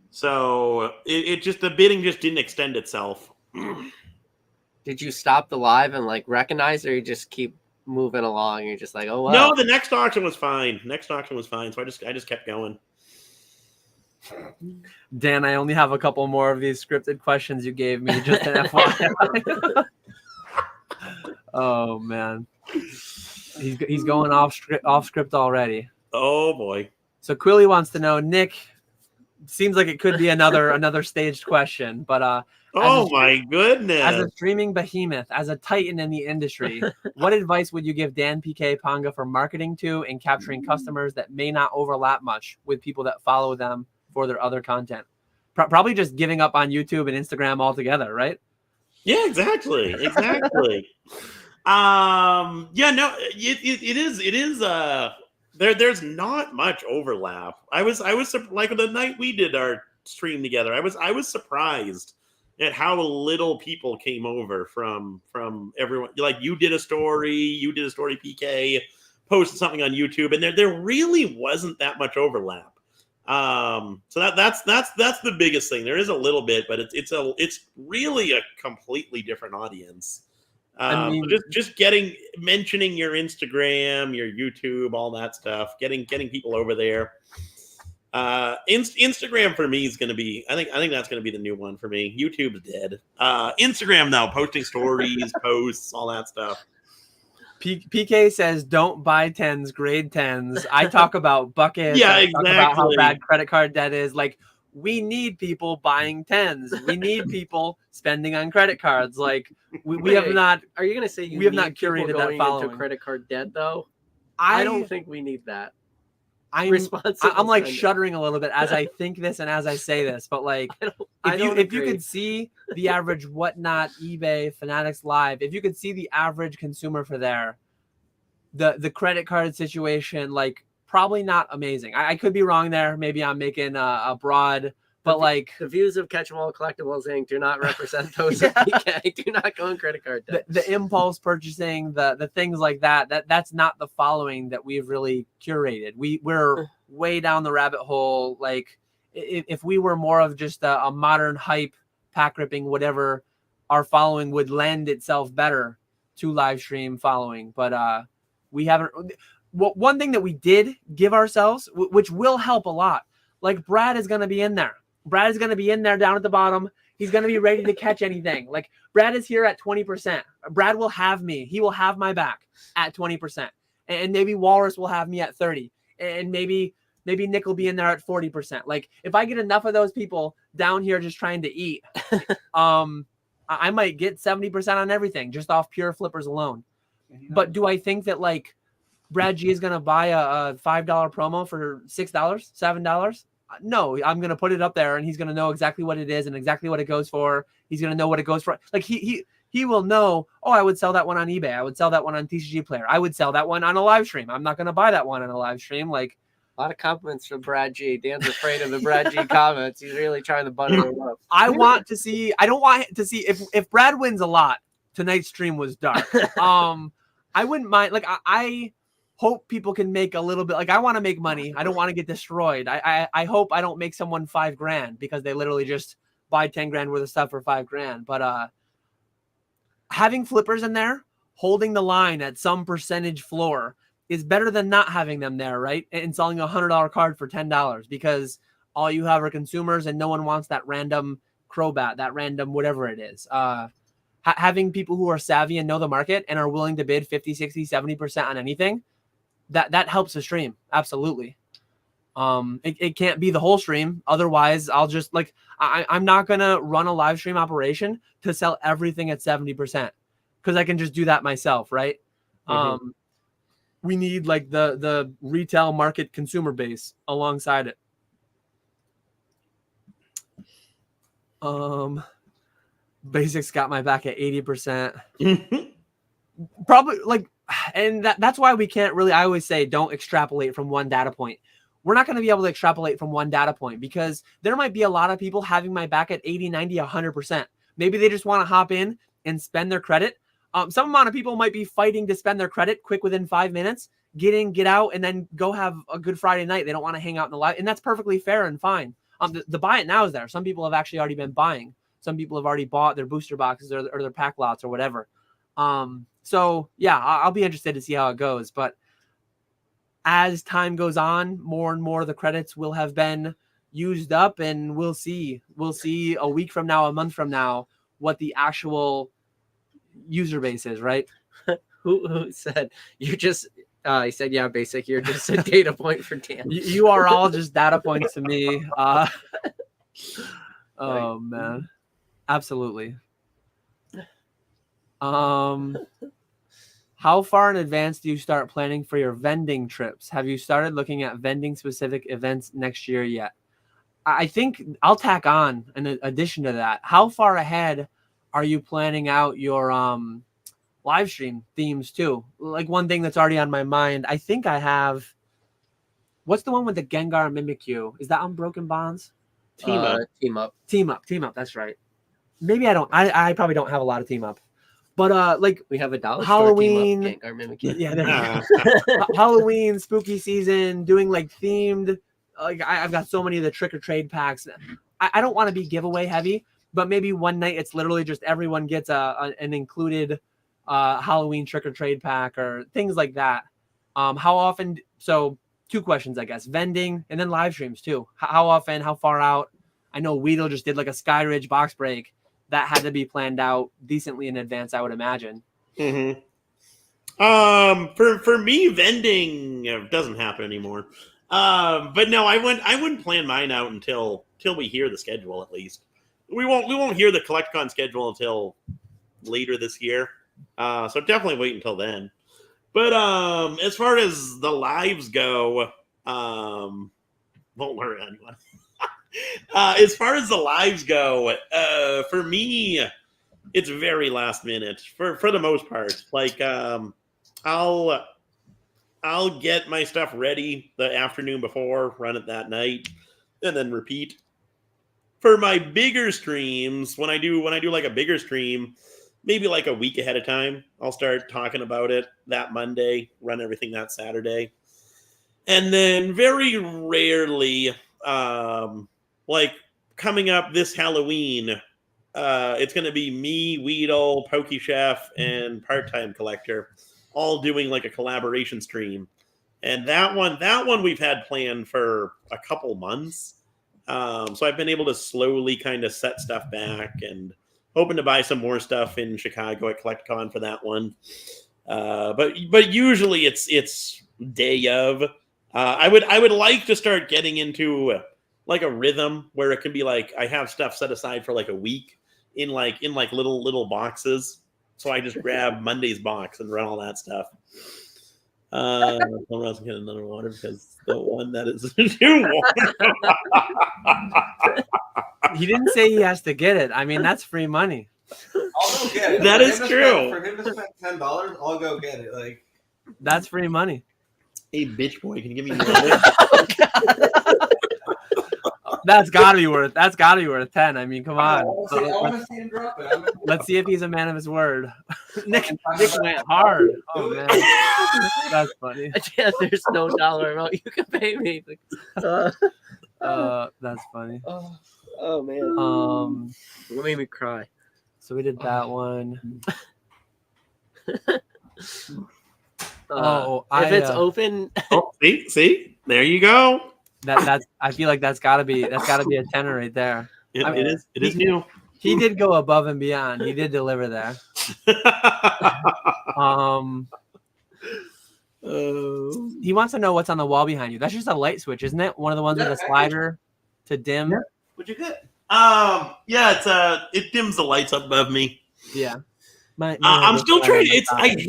So it just, the bidding just didn't extend itself. Did you stop the live and like recognize, or you just keep moving along? You're just like, oh wow. No, the next auction was fine. So I just kept going. Dan, I only have a couple more of these scripted questions you gave me, just an FYI. Oh man, he's going off script already. Oh boy. So Quilly wants to know, Nick, seems like it could be another staged question, but oh my goodness. As a streaming behemoth, as a titan in the industry, what advice would you give Dan, PK, Ponga for marketing to and capturing customers that may not overlap much with people that follow them for their other content? Probably just giving up on YouTube and Instagram altogether, right? Yeah, exactly. Yeah, no, it is there's not much overlap. I was like the night we did our stream together, I was surprised at how little people came over from everyone. Like you did a story, PK, posted something on YouTube, and there really wasn't that much overlap. So that's the biggest thing. There is a little bit, but it's really a completely different audience. I mean, so just mentioning your Instagram, your YouTube, all that stuff, getting people over there. Instagram for me is going to be, I think that's going to be the new one for me. YouTube's dead. Instagram though, posting stories, posts, all that stuff. PK says, don't buy 10s, grade 10s. I talk about buckets. Yeah, I exactly. talk about how bad credit card debt is. Like, we need people buying 10s. We need people spending on credit cards. Like, we have not. Are you going to say we have not curated that following into credit card debt though? I don't think we need that. I'm like shuddering a little bit as I think this and as I say this, but like, if you could see the average Whatnot, eBay, Fanatics Live, if you could see the average consumer for there, the credit card situation, like, probably not amazing. I could be wrong there. Maybe I'm making a broad, but like the views of KetchumAllCollectibles Inc. do not represent those of PK. Do not go on credit card debt. The impulse purchasing, the things like that's not the following that we've really curated. We're way down the rabbit hole. Like, if we were more of just a modern hype, pack ripping, whatever, our following would lend itself better to live stream following. But we haven't. One thing that we did give ourselves, which will help a lot, like Brad is going to be in there. Brad is going to be in there down at the bottom. He's going to be ready to catch anything. Like, Brad is here at 20%. Brad will have me. He will have my back at 20%. And maybe Walrus will have me at 30. And maybe Nick will be in there at 40%. Like, if I get enough of those people down here just trying to eat, I might get 70% on everything just off pure flippers alone. But do I think that, like, Brad G is going to buy a $5 promo for $6, $7? No, I'm going to put it up there and he's going to know exactly what it is and exactly what it goes for. He's going to know what it goes for. Like, he will know, oh, I would sell that one on eBay. I would sell that one on TCG Player. I would sell that one on a live stream. I'm not going to buy that one on a live stream. Like, a lot of compliments from Brad G. Dan's afraid of the Brad G comments. He's really trying to butter him up. I don't want to see if Brad wins a lot. Tonight's stream was dark. I wouldn't mind. Like, I hope people can make a little bit. Like, I want to make money. I don't want to get destroyed. I hope I don't make someone $5,000 because they literally just buy 10 grand worth of stuff for $5,000. But having flippers in there, holding the line at some percentage floor is better than not having them there, right? And selling a $100 card for $10 because all you have are consumers and no one wants that random Crobat, that random whatever it is. Having people who are savvy and know the market and are willing to bid 50, 60, 70% on anything, that helps the stream. Absolutely. It can't be the whole stream. Otherwise, I'll just, like, I'm not going to run a live stream operation to sell everything at 70% because I can just do that myself, right? Mm-hmm. We need, like, the retail market consumer base alongside it. Basics got my back at 80%. Probably, like, and that's why we can't really, I always say, don't extrapolate from one data point. We're not going to be able to extrapolate from one data point because there might be a lot of people having my back at 80, 90, 100%. Maybe they just want to hop in and spend their credit. Some amount of people might be fighting to spend their credit quick within 5 minutes, get in, get out, and then go have a good Friday night. They don't want to hang out in the live, and that's perfectly fair and fine. The buy it now is there. Some people have actually already been buying. Some people have already bought their booster boxes or their pack lots or whatever. So yeah, I'll be interested to see how it goes. But as time goes on, more and more of the credits will have been used up, and we'll see a week from now, a month from now, what the actual user base is, right? Who said you just he said, yeah, basic, you're just a data point for Dan. You are all just data points to me. Oh man, absolutely. How far in advance do you start planning for your vending trips? Have you started looking at vending specific events next year yet? I think I'll tack on in addition to that. How far ahead are you planning out your live stream themes too? Like, one thing that's already on my mind, I think I have, what's the one with the Gengar and Mimikyu? Is that Unbroken Bonds? Team up. That's right. Maybe I don't. I probably don't have a lot of team up. But like We have a dollar Halloween, store came up, our mimicking. yeah, there Halloween, spooky season, doing like themed. Like I've got so many of the trick or trade packs. I don't want to be giveaway heavy, but maybe one night it's literally just everyone gets an included Halloween trick or trade pack or things like that. How often? So 2 questions, I guess: vending and then live streams too. How often? How far out? I know Weedle just did like a Sky Ridge box break that had to be planned out decently in advance, I would imagine. Mm-hmm. For me, vending doesn't happen anymore. But no, I wouldn't plan mine out until we hear the schedule. At least we won't hear the CollectCon schedule until later this year. So definitely wait until then. But as far as the lives go, won't worry anyone. As far as the lives go, for me, it's very last minute for the most part. Like I'll get my stuff ready the afternoon before, run it that night, and then repeat. For my bigger streams, when I do like a bigger stream, maybe like a week ahead of time, I'll start talking about it that Monday, run everything that Saturday. And then very rarely, like coming up this Halloween, it's going to be me, Weedle, PokeChef, and Part-Time Collector all doing like a collaboration stream. And that one we've had planned for a couple months. So I've been able to slowly kind of set stuff back and hoping to buy some more stuff in Chicago at CollectCon for that one. But usually it's day of. I would like to start getting into like a rhythm where it can be like I have stuff set aside for like a week in little boxes. So I just grab Monday's box and run all that stuff. Someone else can get another water because the one that is too warm. He didn't say he has to get it. I mean, that's free money. I'll go get it. That is true. For him to spend $10, I'll go get it. Like that's free money. Hey, bitch boy, can you give me water? That's gotta be worth 10. I mean, come on. I want to see him drop it. Let's see if he's a man of his word. Nick went hard. Oh man, that's funny. Yeah, there's no dollar amount you can pay me. That's funny. Oh man. It made me cry. So we did that one. If it's open, see, there you go. That's. I feel like that's gotta be a 10 right there. It is new. He did go above and beyond. He did deliver there. He wants to know what's on the wall behind you. That's just a light switch, isn't it? One of the ones with a slider to dim. Yeah. What'd you get? Yeah, it dims the lights up above me. Yeah. I'm still trying. I'm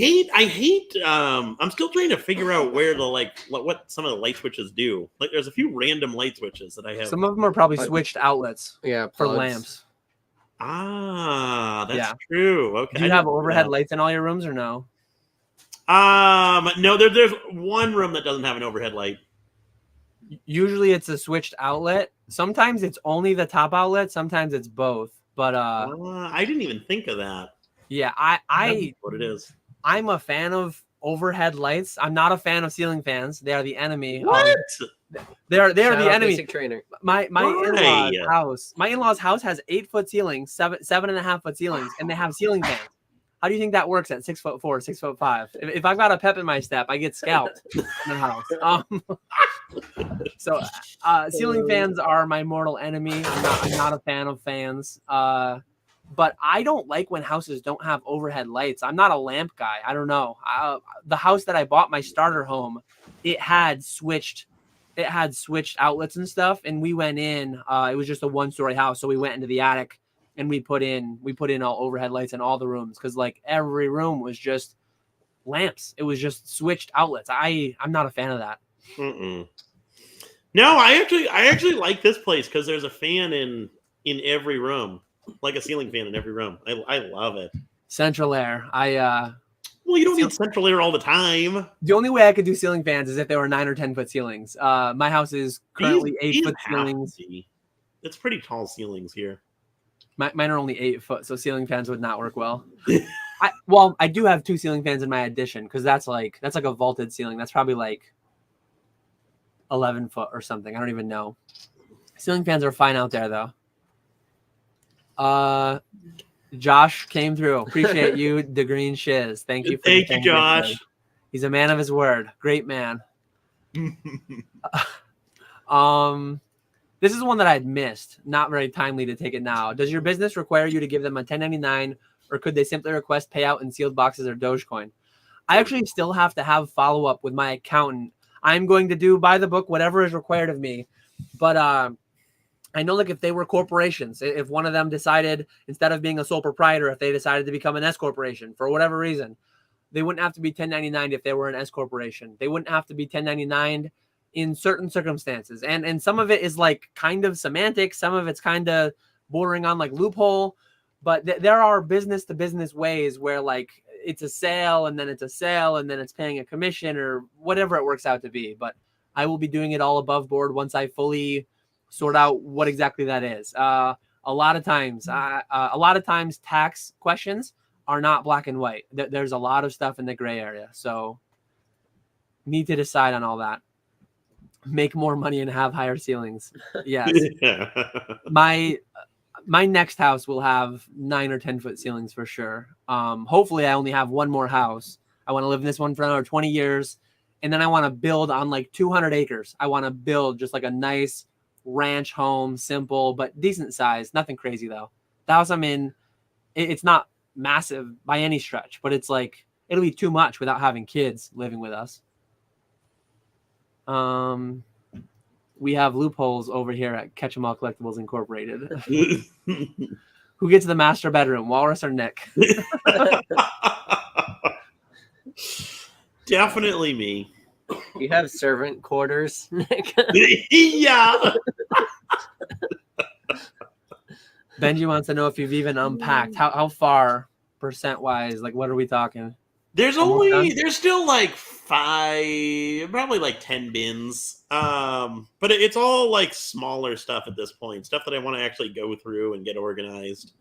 still trying to figure out where what some of the light switches do. Like, there's a few random light switches that I have. Some of them are probably switched outlets. Yeah, for plugs. lamps. That's true. Okay. Do you have overhead lights in all your rooms or no? No. There's one room that doesn't have an overhead light. Usually it's a switched outlet. Sometimes it's only the top outlet. Sometimes it's both. But I didn't even think of that. Yeah, That's what it is. I'm a fan of overhead lights. I'm not a fan of ceiling fans. They are the enemy. What? They're the enemy. Basic trainer. My in-law's house has 8-foot ceilings, 7.5-foot ceilings, and they have ceiling fans. How do you think that works at 6'4", 6'5"? If I've got a pep in my step, I get scalped in the house. So ceiling fans are my mortal enemy. I'm not a fan of fans. But I don't like when houses don't have overhead lights. I'm not a lamp guy. I don't know. The house that I bought my starter home, it had switched outlets and stuff, and we went in. It was just a 1-story house, so we went into the attic and we put in all overhead lights in all the rooms because like every room was just lamps. It was just switched outlets. I'm not a fan of that. Mm-mm. No, I actually like this place because there's a fan in every room. Like a ceiling fan in every room. I love it. Central air. Well, you don't need central air all the time. The only way I could do ceiling fans is if they were 9 or 10 foot ceilings. My house is currently 8-foot ceilings. It's pretty tall ceilings here. Mine are only 8 foot, so ceiling fans would not work well. I do have 2 ceiling fans in my addition because that's like a vaulted ceiling. That's probably like 11 foot or something. I don't even know. Ceiling fans are fine out there though. Josh came through. Appreciate you, the green shiz. Thank you. Thank you, Josh. He's a man of his word. Great man. This is one that I'd missed. Not very timely to take it now. Does your business require you to give them a 1099, or could they simply request payout in sealed boxes or Dogecoin? I actually still have to have follow-up with my accountant. I'm going to do by the book whatever is required of me. But I know, like, if they were corporations, if one of them decided, instead of being a sole proprietor, if they decided to become an S corporation for whatever reason, they wouldn't have to be 1099 if they were an S corporation. They wouldn't have to be 1099 in certain circumstances. And some of it is like kind of semantic. Some of it's kind of bordering on like loophole. But there are business to business ways where like it's a sale and then it's a sale and then it's paying a commission or whatever it works out to be. But I will be doing it all above board once I fully sort out what exactly that is. A lot of times tax questions are not black and white. There's a lot of stuff in the gray area. So need to decide on all that. Make more money and have higher ceilings. Yes. My next house will have 9 or 10 foot ceilings for sure. Hopefully I only have one more house. I want to live in this one for another 20 years. And then I want to build on like 200 acres. I want to build just like a nice ranch home, simple, but decent size. Nothing crazy though. The house I'm in, it's not massive by any stretch, but it's like, it'll be too much without having kids living with us. We have loopholes over here at KetchumAllCollectibles Incorporated. Who gets the master bedroom, Walrus or Nick? Definitely me. You have servant quarters, Nick. Yeah. Benji wants to know if you've even unpacked. How far percent wise? Like, what are we talking? There's still like 5, probably like 10 bins. But it's all like smaller stuff at this point, stuff that I want to actually go through and get organized.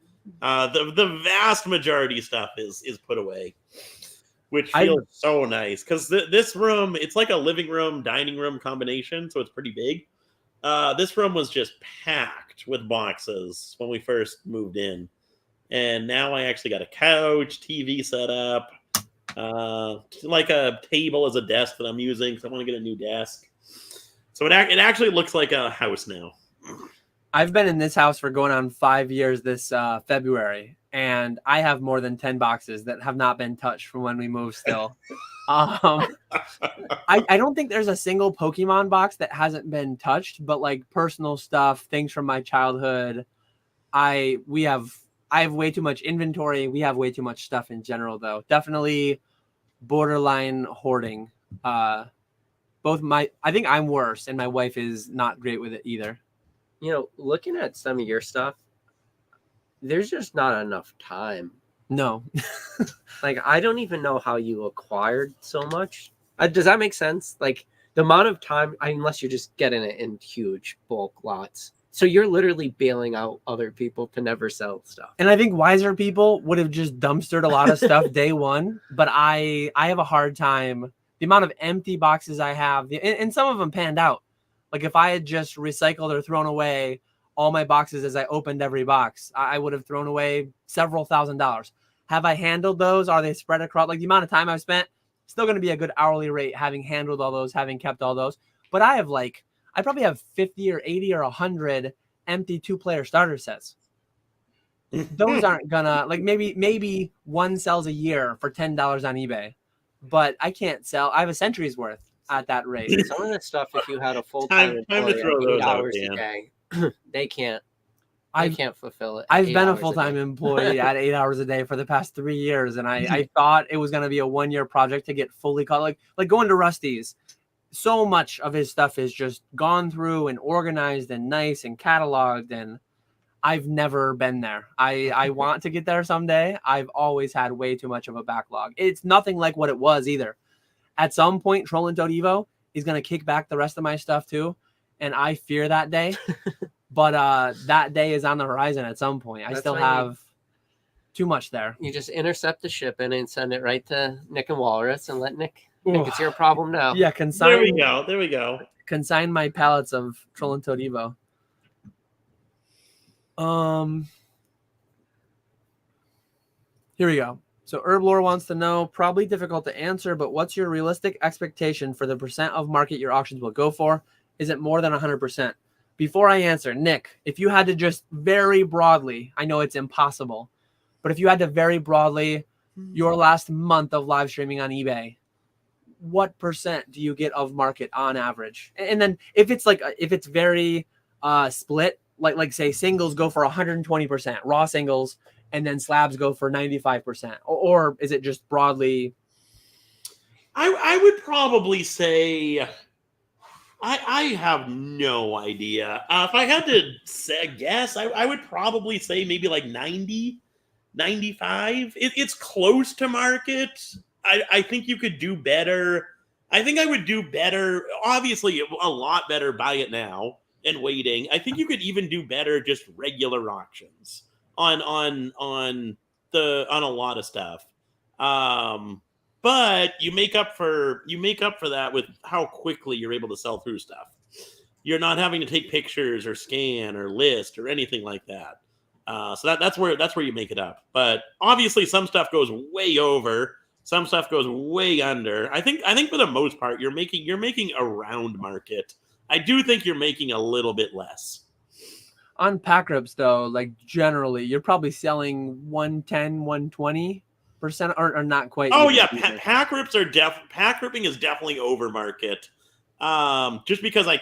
The vast majority stuff is put away, which feels so nice because this room, it's like a living room, dining room combination, so it's pretty big. This room was just packed with boxes when we first moved in, and now I actually got a couch, TV set up, like a table as a desk that I'm using because I want to get a new desk. So it actually looks like a house now. I've been in this house for going on 5 years this February, and I have more than 10 boxes that have not been touched from when we moved still. I don't think there's a single Pokemon box that hasn't been touched, but like personal stuff, things from my childhood. I have way too much inventory. We have way too much stuff in general, though. Definitely borderline hoarding. I think I'm worse, and my wife is not great with it either. You know, looking at some of your stuff, there's just not enough time. No. Like, I don't even know how you acquired so much. Does that make sense? Like, the amount of time, unless you're just getting it in huge bulk lots. So you're literally bailing out other people to never sell stuff. And I think wiser people would have just dumpstered a lot of stuff day one. But I have a hard time. The amount of empty boxes I have, and some of them panned out. Like if I had just recycled or thrown away all my boxes as I opened every box, I would have thrown away several $1,000s. Have I handled those? Are they spread across? Like the amount of time I've spent, still going to be a good hourly rate having handled all those, having kept all those. But I probably have 50 or 80 or 100 empty 2-player starter sets. Those aren't gonna, like, maybe one sells a year for $10 on eBay, but I can't sell. I have a century's worth at that rate. Some of the stuff, if you had a full-time employee at 8 hours a day, they can't fulfill it. I've been a full-time employee at 8 hours a day for the past 3 years, and I thought it was going to be a 1-year project to get fully caught. Like going to Rusty's, so much of his stuff is just gone through and organized and nice and cataloged, and I've never been there. I want to get there someday. I've always had way too much of a backlog. It's nothing like what it was either. At some point, Troll and Toad Evo is going to kick back the rest of my stuff too, and I fear that day. But that day is on the horizon at some point. I still have Too much there. You just intercept the shipping and send it right to Nick and Walrus and let Nick think it's your problem now. Yeah, There we go. There we go. Consign my pallets of Troll and Toad Evo. Here we go. So Herblore wants to know, probably difficult to answer, but what's your realistic expectation for the percent of market your auctions will go for? Is it more than 100%? Before I answer, Nick, if you had to just very broadly, I know it's impossible, but if you had to very broadly, your last month of live streaming on eBay, what percent do you get of market on average? And then if it's very split, like say singles go for 120%, raw singles, and then slabs go for 95%, or is it just broadly? I would probably say I have no idea. If I had to guess, I would probably say maybe like 90, 95. It's close to market. I think you could do better. I think I would do better. Obviously, a lot better buy it now and waiting. I think you could even do better just regular auctions on a lot of stuff. But you make up for that with how quickly you're able to sell through stuff. You're not having to take pictures or scan or list or anything like that. So that's where you make it up. But obviously, some stuff goes way over. Some stuff goes way under. I think for the most part, you're making around market. I do think you're making a little bit less. On pack rips, though, like generally, you're probably selling 110, 120%, or not quite. Oh yeah, pack ripping is definitely over market. Just because I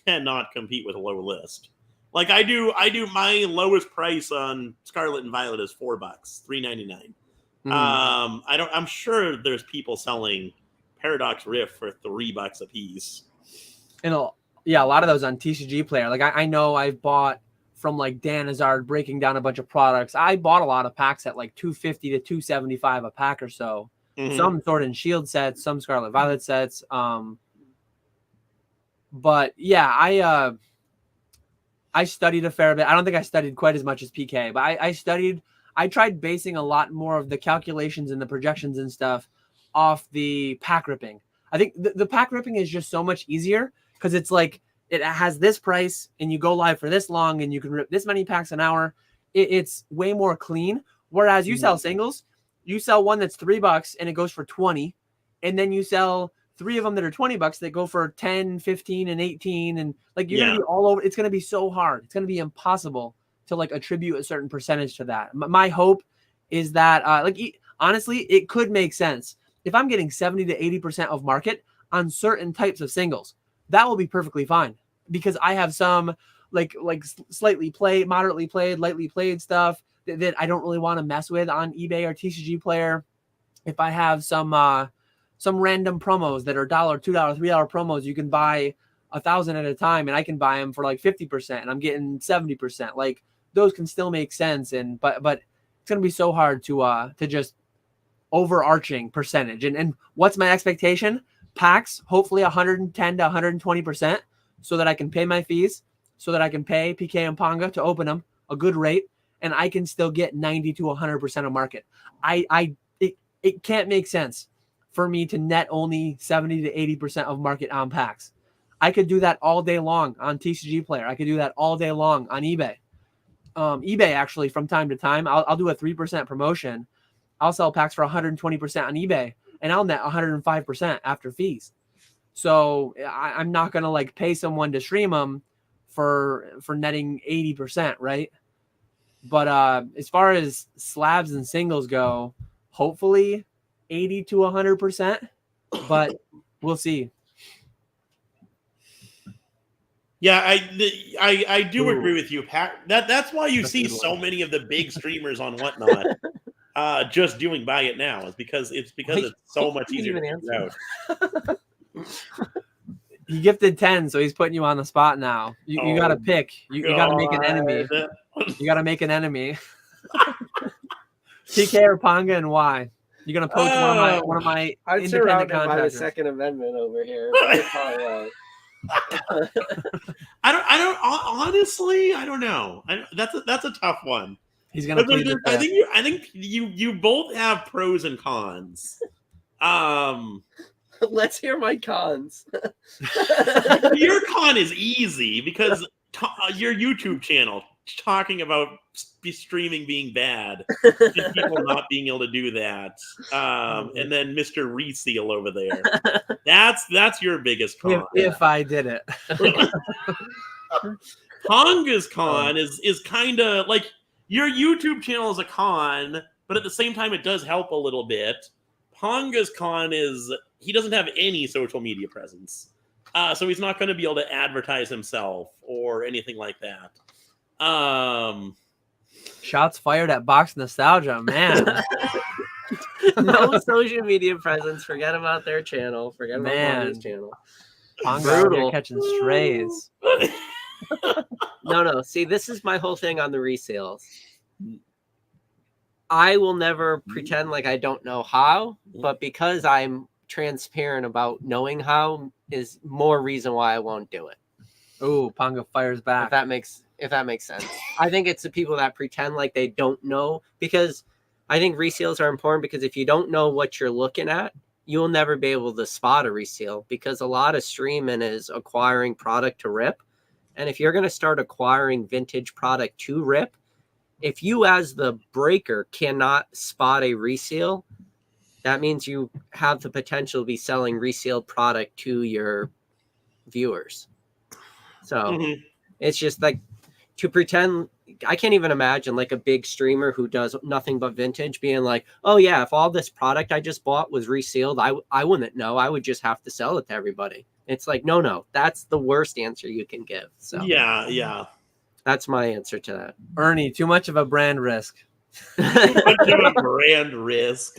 cannot compete with a low list. Like I do my lowest price on Scarlet and Violet is $4, $3.99. I'm sure there's people selling Paradox Rift for $3 a piece. And a lot of those on TCG Player. Like I know I've bought from like Dan Hazard breaking down a bunch of products. I bought a lot of packs at like $250 to $275 a pack or so. Mm-hmm. Some Sword and Shield sets, some Scarlet Violet sets. But yeah, I studied a fair bit. I don't think I studied quite as much as PK, but I tried basing a lot more of the calculations and the projections and stuff off the pack ripping. I think the pack ripping is just so much easier because it's like it has this price and you go live for this long and you can rip this many packs an hour. It's way more clean. Whereas you sell singles, you sell one that's $3 and it goes for 20, and then you sell 3 of them that are $20 that go for 10, 15, and 18, and like you're gonna be all over. It's gonna be so hard. It's gonna be impossible to like attribute a certain percentage to that. My hope is that honestly, it could make sense if I'm getting 70 to 80% of market on certain types of singles. That will be perfectly fine because I have some like slightly played, moderately played, lightly played stuff that I don't really want to mess with on eBay or TCG Player. If I have some random promos that are $1, $2, $3 promos, you can buy 1,000 at a time, and I can buy them for like 50%, and I'm getting 70%. Like those can still make sense, but it's gonna be so hard to just overarching percentage. And what's my expectation? Packs, hopefully 110 to 120%, so that I can pay my fees, so that I can pay PK and Ponga to open them a good rate, and I can still get 90 to 100% of market. It can't make sense for me to net only 70 to 80% of market on packs. I could do that all day long on TCG Player. I could do that all day long on eBay. eBay actually, from time to time, I'll do a 3% promotion. I'll sell packs for 120% on eBay, and I'll net 105% after fees. So I'm not gonna like pay someone to stream them for netting 80%, right? But as far as slabs and singles go, hopefully 80 to 100%, but we'll see. Yeah, I do agree with you, Pat. That's why you see so many of the big streamers on Whatnot just doing buy it now. Is because it's so much easier to figure out. He gifted 10, so he's putting you on the spot now. You got to pick. You got to make an enemy. You got to make an enemy. TK or Ponga, and why? You're gonna post one of my independent contractors. By the Second Amendment over here. I don't honestly. I don't know. That's a tough one. He's gonna plead the I fifth. think you both have pros and cons. Let's hear my cons. Your con is easy because your YouTube channel talking about streaming being bad and people not being able to do that, and then Mr. Reseal over there. That's your biggest con. If I did it. Ponga's con is kind of like your YouTube channel is a con, but at the same time it does help a little bit. Ponga's con is he doesn't have any social media presence. So he's not going to be able to advertise himself or anything like that. Shots fired at Box Nostalgia, man. No social media presence. Forget about their channel. Forget about Ponga's channel. Ponga here catching strays. No. See, this is my whole thing on the resales. I will never pretend like I don't know how, but because I'm transparent about knowing how is more reason why I won't do it. Ooh, Ponga fires back. If that makes sense. I think it's the people that pretend like they don't know, because I think resales are important, because if you don't know what you're looking at, you will never be able to spot a resale, because a lot of streaming is acquiring product to rip. And if you're going to start acquiring vintage product to rip, if you as the breaker cannot spot a resale, that means you have the potential to be selling resale product to your viewers. So it's just like to pretend. I can't even imagine like a big streamer who does nothing but vintage being like, oh yeah, if all this product I just bought was resealed, I wouldn't know. I would just have to sell it to everybody. It's like, no, that's the worst answer you can give. So yeah. That's my answer to that. Ernie, too much of a brand risk. Too much of a brand risk.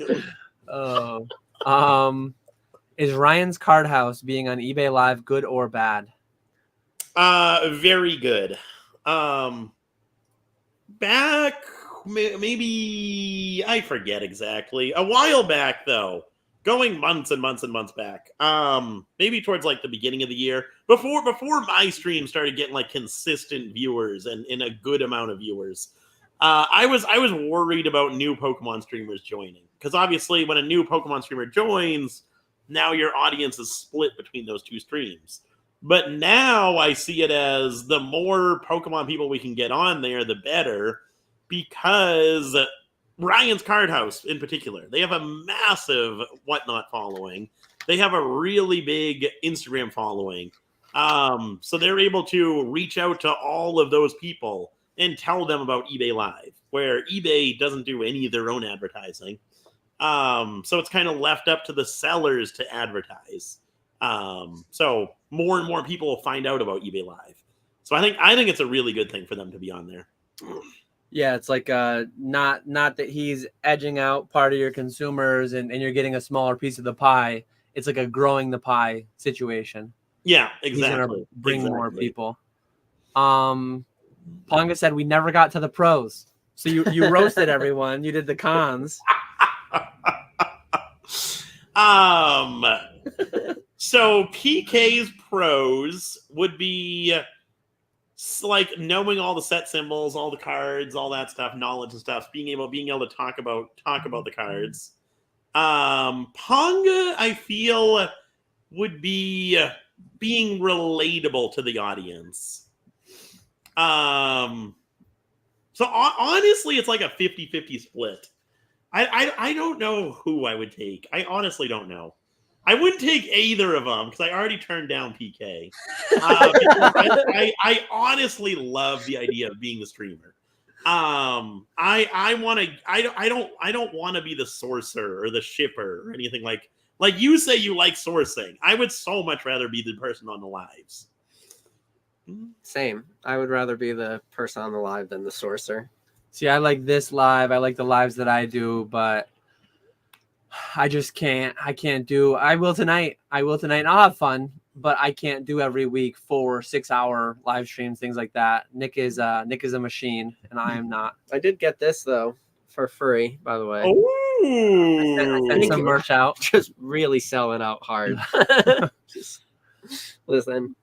Is Ryan's Card House being on eBay Live good or bad? Very good. Back maybe I forget exactly. A while back though, going months and months and months back. Maybe towards like the beginning of the year, before my stream started getting like consistent viewers and in a good amount of viewers. I was worried about new Pokemon streamers joining, because obviously when a new Pokemon streamer joins, now your audience is split between those two streams. But now I see it as the more Pokemon people we can get on there, the better, because Ryan's Card House in particular, they have a massive Whatnot following. They have a really big Instagram following. So they're able to reach out to all of those people and tell them about eBay Live, where eBay doesn't do any of their own advertising. So it's kind of left up to the sellers to advertise. So more and more people will find out about eBay Live. So I think it's a really good thing for them to be on there. Yeah, it's like not that he's edging out part of your consumers and you're getting a smaller piece of the pie. It's like a growing the pie situation. Yeah, exactly. He's gonna bring more people. Ponga said we never got to the pros. So you roasted everyone. You did the cons. So PK's pros would be like knowing all the set symbols, all the cards, all that stuff, knowledge and stuff, being able to talk about the cards. Ponga, I feel, would be being relatable to the audience. So honestly, it's like a 50-50 split. I don't know who I would take. I honestly don't know. I wouldn't take either of them because I already turned down PK. I honestly love the idea of being the streamer. I don't want to be the sourcer or the shipper or anything like you say you like sourcing. I would so much rather be the person on the lives. Same. I would rather be the person on the live than the sourcer. See, I like this live. I like the lives that I do, but I just can't. I can't do. I will tonight. I'll have fun, but I can't do every week 4-6 hour live streams, things like that. Nick is a machine, and I am not. I did get this though for free, by the way. Oh, I sent some merch out. Just really selling out hard. Just listen.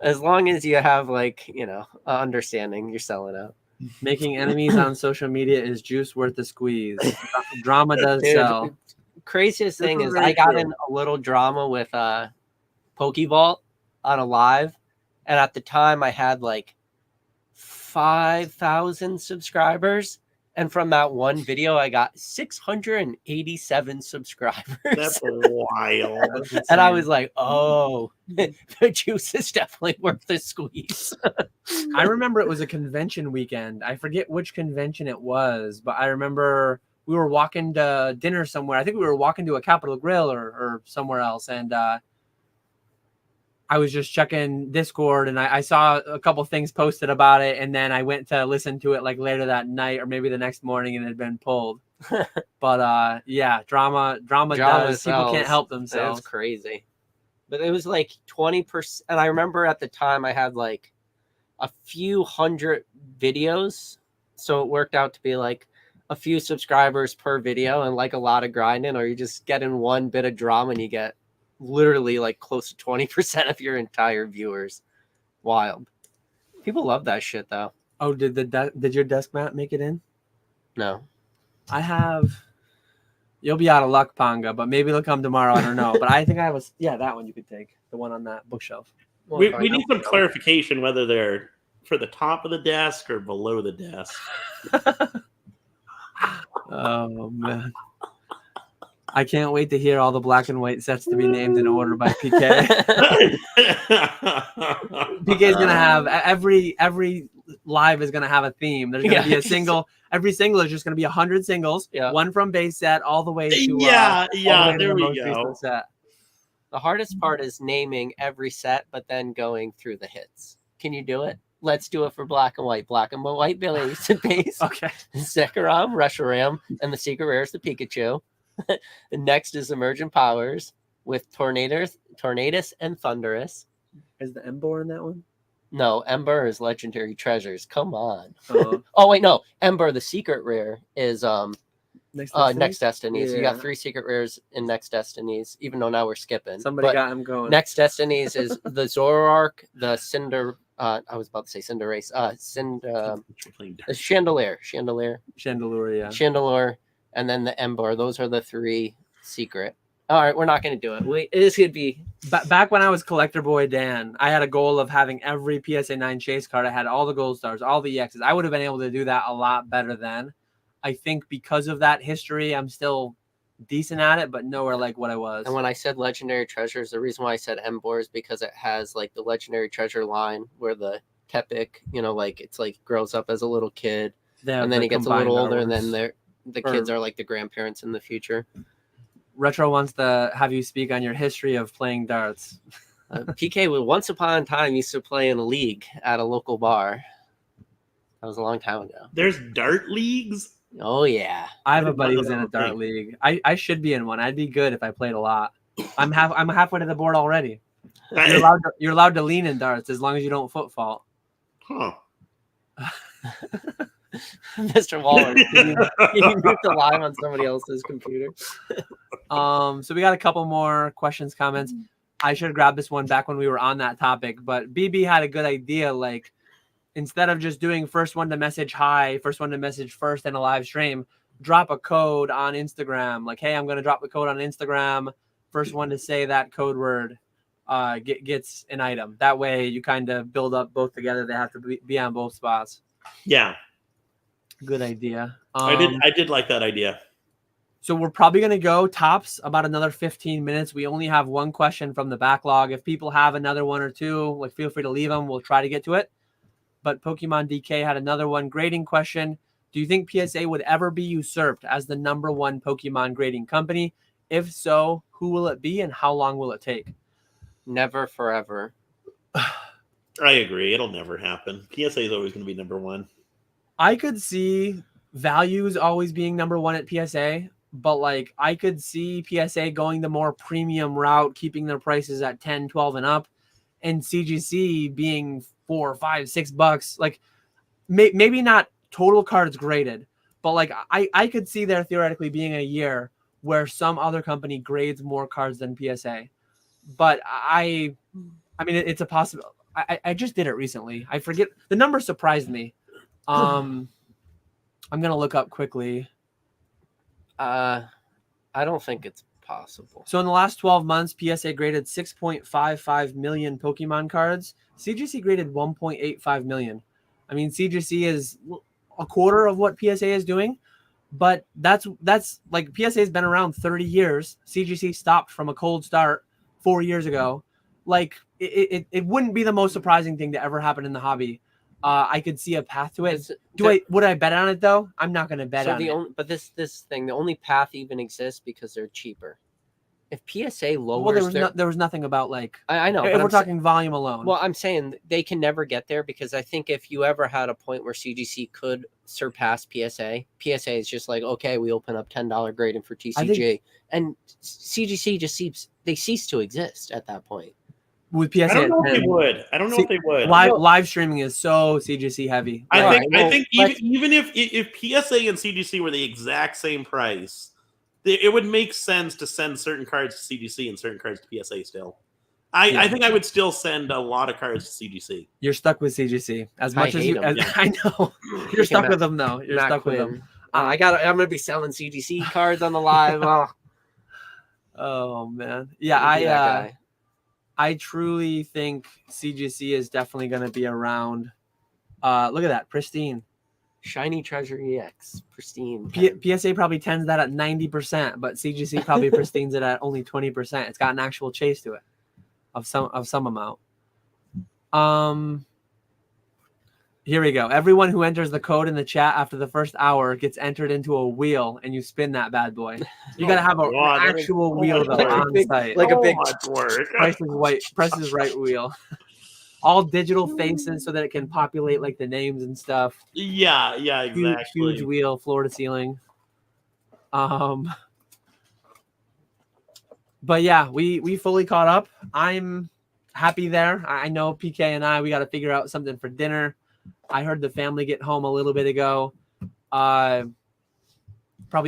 As long as you have understanding, you're selling out. Making enemies on social media is juice worth the squeeze. Drama does Dude, sell. Craziest This thing is is very I got true. in a little drama with Pokevault on a live, and at the time I had like 5,000 subscribers, and from that one video I got 687 subscribers. That's wild. And I was like, oh, the juice is definitely worth the squeeze. I remember it was a convention weekend. I forget which convention it was, but I remember we were walking to dinner somewhere. I think we were walking to a Capitol Grill or somewhere else. And I was just checking Discord and I saw a couple things posted about it. And then I went to listen to it like later that night or maybe the next morning and it had been pulled. But yeah, drama does. People can't help themselves. That's crazy. But it was like 20%. And I remember at the time I had like a few hundred videos. So it worked out to be like a few subscribers per video and like a lot of grinding, or you just get in one bit of drama and you get literally like close to 20% of your entire viewers. Wild. People love that shit though. Oh, did your desk mat make it in? No. I have. You'll be out of luck, Ponga, but maybe they'll come tomorrow. I don't know. But I think I have that one you could take. The one on that bookshelf. We need some clarification whether they're for the top of the desk or below the desk. Oh, man. I can't wait to hear all the black and white sets to be named in order by PK. PK's going to have every live is going to have a theme. There's going to be a single. Every single is just going to be 100 singles. Yeah. One from base set all the way to there we go. Set. The hardest part is naming every set, but then going through the hits. Can you do it? Let's do it for black and white. Black and white base and base. Okay. Zekrom, Reshiram, and the secret rare is the Pikachu. The next is Emergent Powers with Tornadus, and Thunderous. Is the Ember in that one? No, Ember is Legendary Treasures. Come on. Oh wait, no. Ember, the secret rare, is Next Destinies. Yeah. You got 3 secret rares in Next Destinies, even though now we're skipping. Somebody got him going. Next Destinies is the Zoroark, the Cinder. I was about to say Cinderace. The Chandelier, yeah. Chandelure, and then the Ember. Those are the 3 secret. All right, we're not going to do it. This could be back when I was Collector Boy Dan. I had a goal of having every PSA 9 chase card. I had all the gold stars, all the EXs. I would have been able to do that a lot better then. I think because of that history, I'm still decent at it, but nowhere like what I was. And when I said Legendary Treasures, the reason why I said Ember is because it has like the Legendary Treasure line where the Tepic, like it's like grows up as a little kid, and then he gets a little older, and then the kids are like the grandparents in the future. Retro wants to have you speak on your history of playing darts. PK, once upon a time, used to play in a league at a local bar. That was a long time ago. There's dart leagues? Oh, yeah. I have a buddy who's in a dart league. I should be in one. I'd be good if I played a lot. I'm halfway to the board already. You're allowed to lean in darts as long as you don't foot fault. Huh. Mr. Waller, you moved the live on somebody else's computer. So we got a couple more questions, comments. I should have grabbed this one back when we were on that topic, but BB had a good idea. Like, instead of just doing first one to message hi, first one to message first in a live stream, drop a code on Instagram. Like, hey, I'm going to drop the code on Instagram. First one to say that code word gets an item. That way you kind of build up both together. They have to be on both spots. Yeah. Good idea. I did like that idea. So we're probably going to go tops about another 15 minutes. We only have one question from the backlog. If people have another one or two, like, feel free to leave them. We'll try to get to it. But Pokemon DK had another one. Grading question. Do you think PSA would ever be usurped as the #1 Pokemon grading company? If so, who will it be and how long will it take? Never, forever. I agree. It'll never happen. PSA is always going to be #1. I could see values always being #1 at PSA, but like I could see PSA going the more premium route, keeping their prices at 10, 12 and up, and CGC being $4, $5, $6. Like maybe not total cards graded, but like I could see there theoretically being a year where some other company grades more cards than PSA. But I mean, it's a possibility. I just did it recently. I forget. The number surprised me. I'm gonna look up quickly. I don't think it's possible. So in the last 12 months, PSA graded 6.55 million Pokemon cards. CGC graded 1.85 million. I mean, CGC is a quarter of what PSA is doing, but that's like PSA has been around 30 years. CGC stopped from a cold start 4 years ago. Like it wouldn't be the most surprising thing to ever happen in the hobby. I could see a path to it. Would I bet on it though? I'm not going to bet on it. But this thing, the only path even exists because they're cheaper. If PSA lowers, there was nothing about like I know. If we're talking volume alone. Well, I'm saying they can never get there because I think if you ever had a point where CGC could surpass PSA is just like, okay, we open up $10 grading for TCG, and CGC just cease to exist at that point. With PSA, I don't know if they would. I don't know if they would. Live streaming is so CGC heavy. I think even if PSA and CGC were the exact same price, it would make sense to send certain cards to CGC and certain cards to PSA still. I think I would still send a lot of cards to CGC. You're stuck with CGC as much as you. I know. You're stuck with them though. You're stuck with them. I'm gonna be selling CGC cards on the live. Oh man, yeah. I truly think CGC is definitely going to be around. Look at that, pristine. Shiny Treasure EX, pristine. PSA probably tends that at 90%, but CGC probably pristines it at only 20%. It's got an actual chase to it of some amount. Here we go. Everyone who enters the code in the chat after the first hour gets entered into a wheel, and you spin that bad boy. You got to have an actual wheel though on site, like a big work. Price is Right wheel. All digital faces so that it can populate like the names and stuff. Yeah, exactly. Huge wheel, floor to ceiling. But yeah, we fully caught up. I'm happy there. I know PK and we got to figure out something for dinner. I heard the family get home a little bit ago. Probably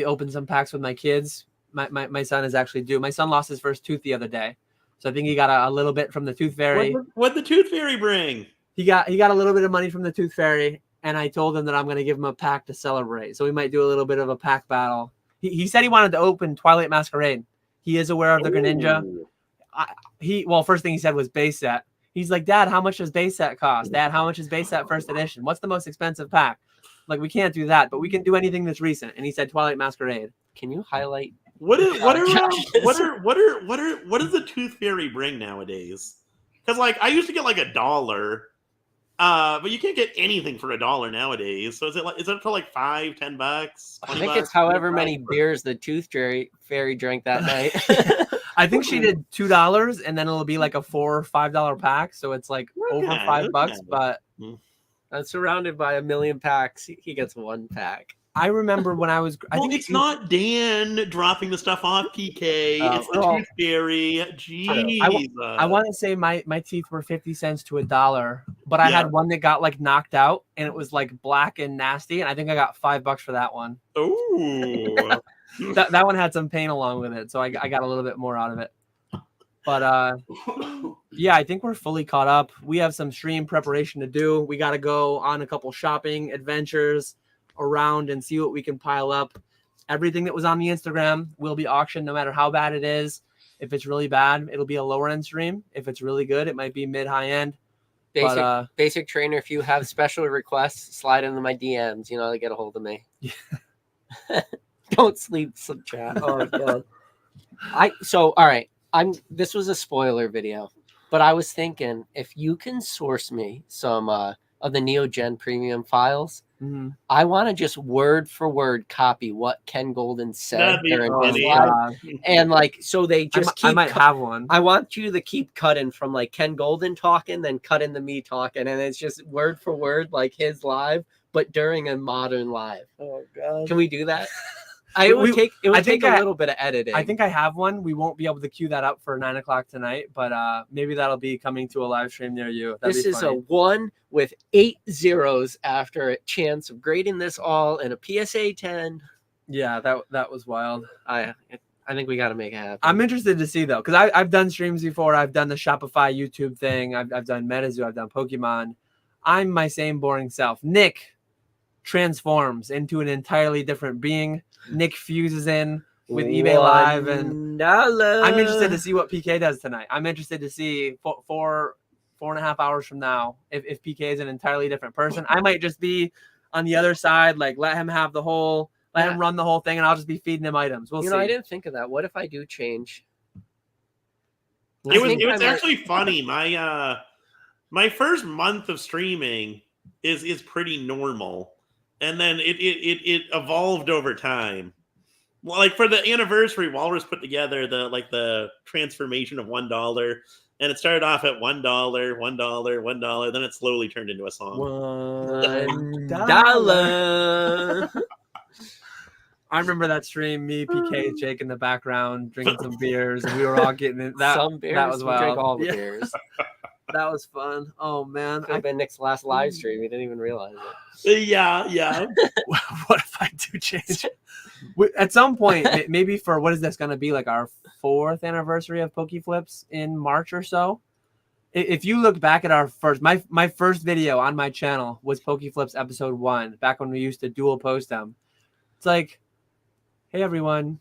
open some packs with my kids. My son is actually due. My son lost his first tooth the other day. So I think he got a little bit from the Tooth Fairy. What'd the Tooth Fairy bring? He got a little bit of money from the Tooth Fairy, and I told him that I'm going to give him a pack to celebrate. So we might do a little bit of a pack battle. He said he wanted to open Twilight Masquerade. He is aware of the Greninja. First thing he said was base set. He's like, Dad, how much does base set cost? Dad, how much is base set first edition? What's the most expensive pack? Like, we can't do that, but we can do anything that's recent. And he said Twilight Masquerade. Can you highlight? What does the Tooth Fairy bring nowadays? Because like I used to get like $1, but you can't get anything for $1 nowadays. So is it for like $5, $10? I think it's however many beers the Tooth Fairy drank that night. I think she did $2, and then it'll be like a $4 or $5 pack. So it's like over $5. But I'm surrounded by a million packs. He gets one pack. I remember when I was. I think it's not Dan dropping the stuff off PK. It's the Tooth Fairy. Jeez. I want to say my teeth were 50 cents to $1, but I had one that got like knocked out, and it was like black and nasty, and I think I got $5 for that one. Oh. that one had some pain along with it, so I got a little bit more out of it. But yeah, I think we're fully caught up. We have some stream preparation to do. We got to go on a couple shopping adventures around and see what we can pile up. Everything that was on the Instagram will be auctioned no matter how bad it is. If it's really bad, it'll be a lower end stream. If it's really good, it might be mid-high end. Basic trainer, if you have special requests, slide into my DMs, to get a hold of me. Yeah. Don't sleep, some chat. Oh god. All right. This was a spoiler video, but I was thinking if you can source me some of the Neogen premium files, I want to just word for word copy what Ken Golden said during his live. And so they just I might have one. I want you to keep cutting from like Ken Golden talking, then cutting to me talking, and it's just word for word like his live, but during a modern live. Oh god. Can we do that? It would take a little bit of editing. I think I have one. We won't be able to queue that up for 9:00 tonight, but maybe that'll be coming to a live stream near you. This is a 1 with 8 zeros after a chance of grading this all in a PSA 10. Yeah, that was wild. I think we got to make it happen. I'm interested to see though, because I've done streams before. I've done the Shopify YouTube thing. I've done MetaZoo. I've done Pokemon. I'm my same boring self. Nick, transforms into an entirely different being. Nick fuses in with eBay Live, and I'm interested to see what PK does tonight. I'm interested to see 4.5 hours from now if PK is an entirely different person. I might just be on the other side, like let him have the whole, let him run the whole thing, and I'll just be feeding him items. We'll see. I didn't think of that. What if I do change? It was actually funny. My first month of streaming is pretty normal, and then it evolved over time. Well, like for the anniversary, Walrus put together the transformation of $1, and it started off at $1, $1. Then it slowly turned into a song. $1. I remember that stream, me, PK, Jake in the background, drinking some beers, and we were all getting it. That was wild. Drink all the beers. That was fun. Oh, man. Could have been Nick's last live stream. He didn't even realize it. Yeah. What if I do change? At some point, maybe for, what is this going to be, like our 4th anniversary of PokeFlipz in March or so? If you look back at our my first video on my channel was PokeFlipz episode 1, back when we used to dual post them. It's like, hey everyone,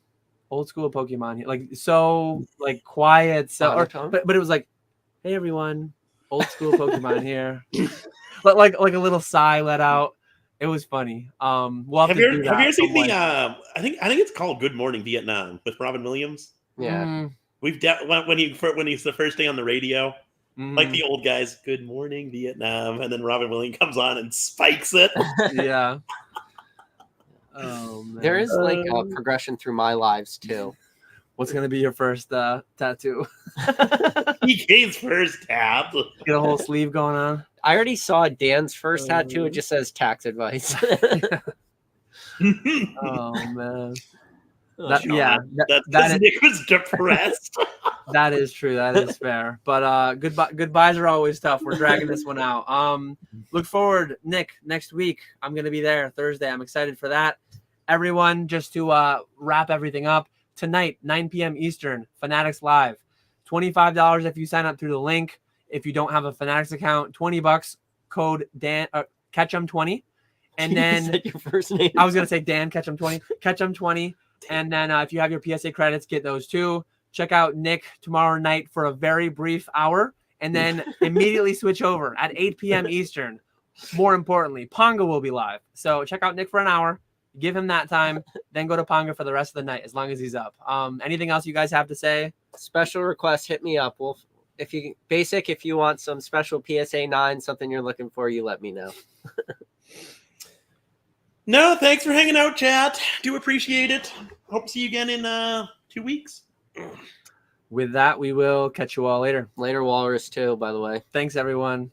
old school Pokemon here. Like, so like quiet. So, but it was like, hey everyone, old school Pokemon here. But like a little sigh let out. It was funny. We'll have you ever seen the I think it's called Good Morning Vietnam with Robin Williams? Yeah. We've when he's the first day on the radio. Like the old guys, Good Morning Vietnam, and then Robin Williams comes on and spikes it. Yeah. Oh man. There is like a progression through my lives too. What's gonna be your first tattoo? PK's first tab. Get a whole sleeve going on. I already saw Dan's first tattoo. It just says tax advice. Oh man. Nick was depressed. That is true. That is fair. But goodbyes are always tough. We're dragging this one out. Look forward, Nick, next week. I'm gonna be there Thursday. I'm excited for that. Everyone, just to wrap everything up, tonight, 9 p.m. Eastern, Fanatics Live. $25 if you sign up through the link. If you don't have a Fanatics account, $20, code Dan Ketchum20. And then said your first name. I was gonna say Dan Ketchum20. Ketchum20. And then if you have your PSA credits, get those too. Check out Nick tomorrow night for a very brief hour, and then immediately switch over at 8 p.m. Eastern. More importantly, Ponga will be live. So check out Nick for an hour, give him that time, then go to Ponga for the rest of the night as long as he's up. Anything else you guys have to say? Special request, hit me up. If you want some special PSA 9, something you're looking for, you let me know. No, thanks for hanging out, chat. Do appreciate it. Hope to see you again in 2 weeks. With that, we will catch you all later. Later, Walrus, too, by the way. Thanks, everyone.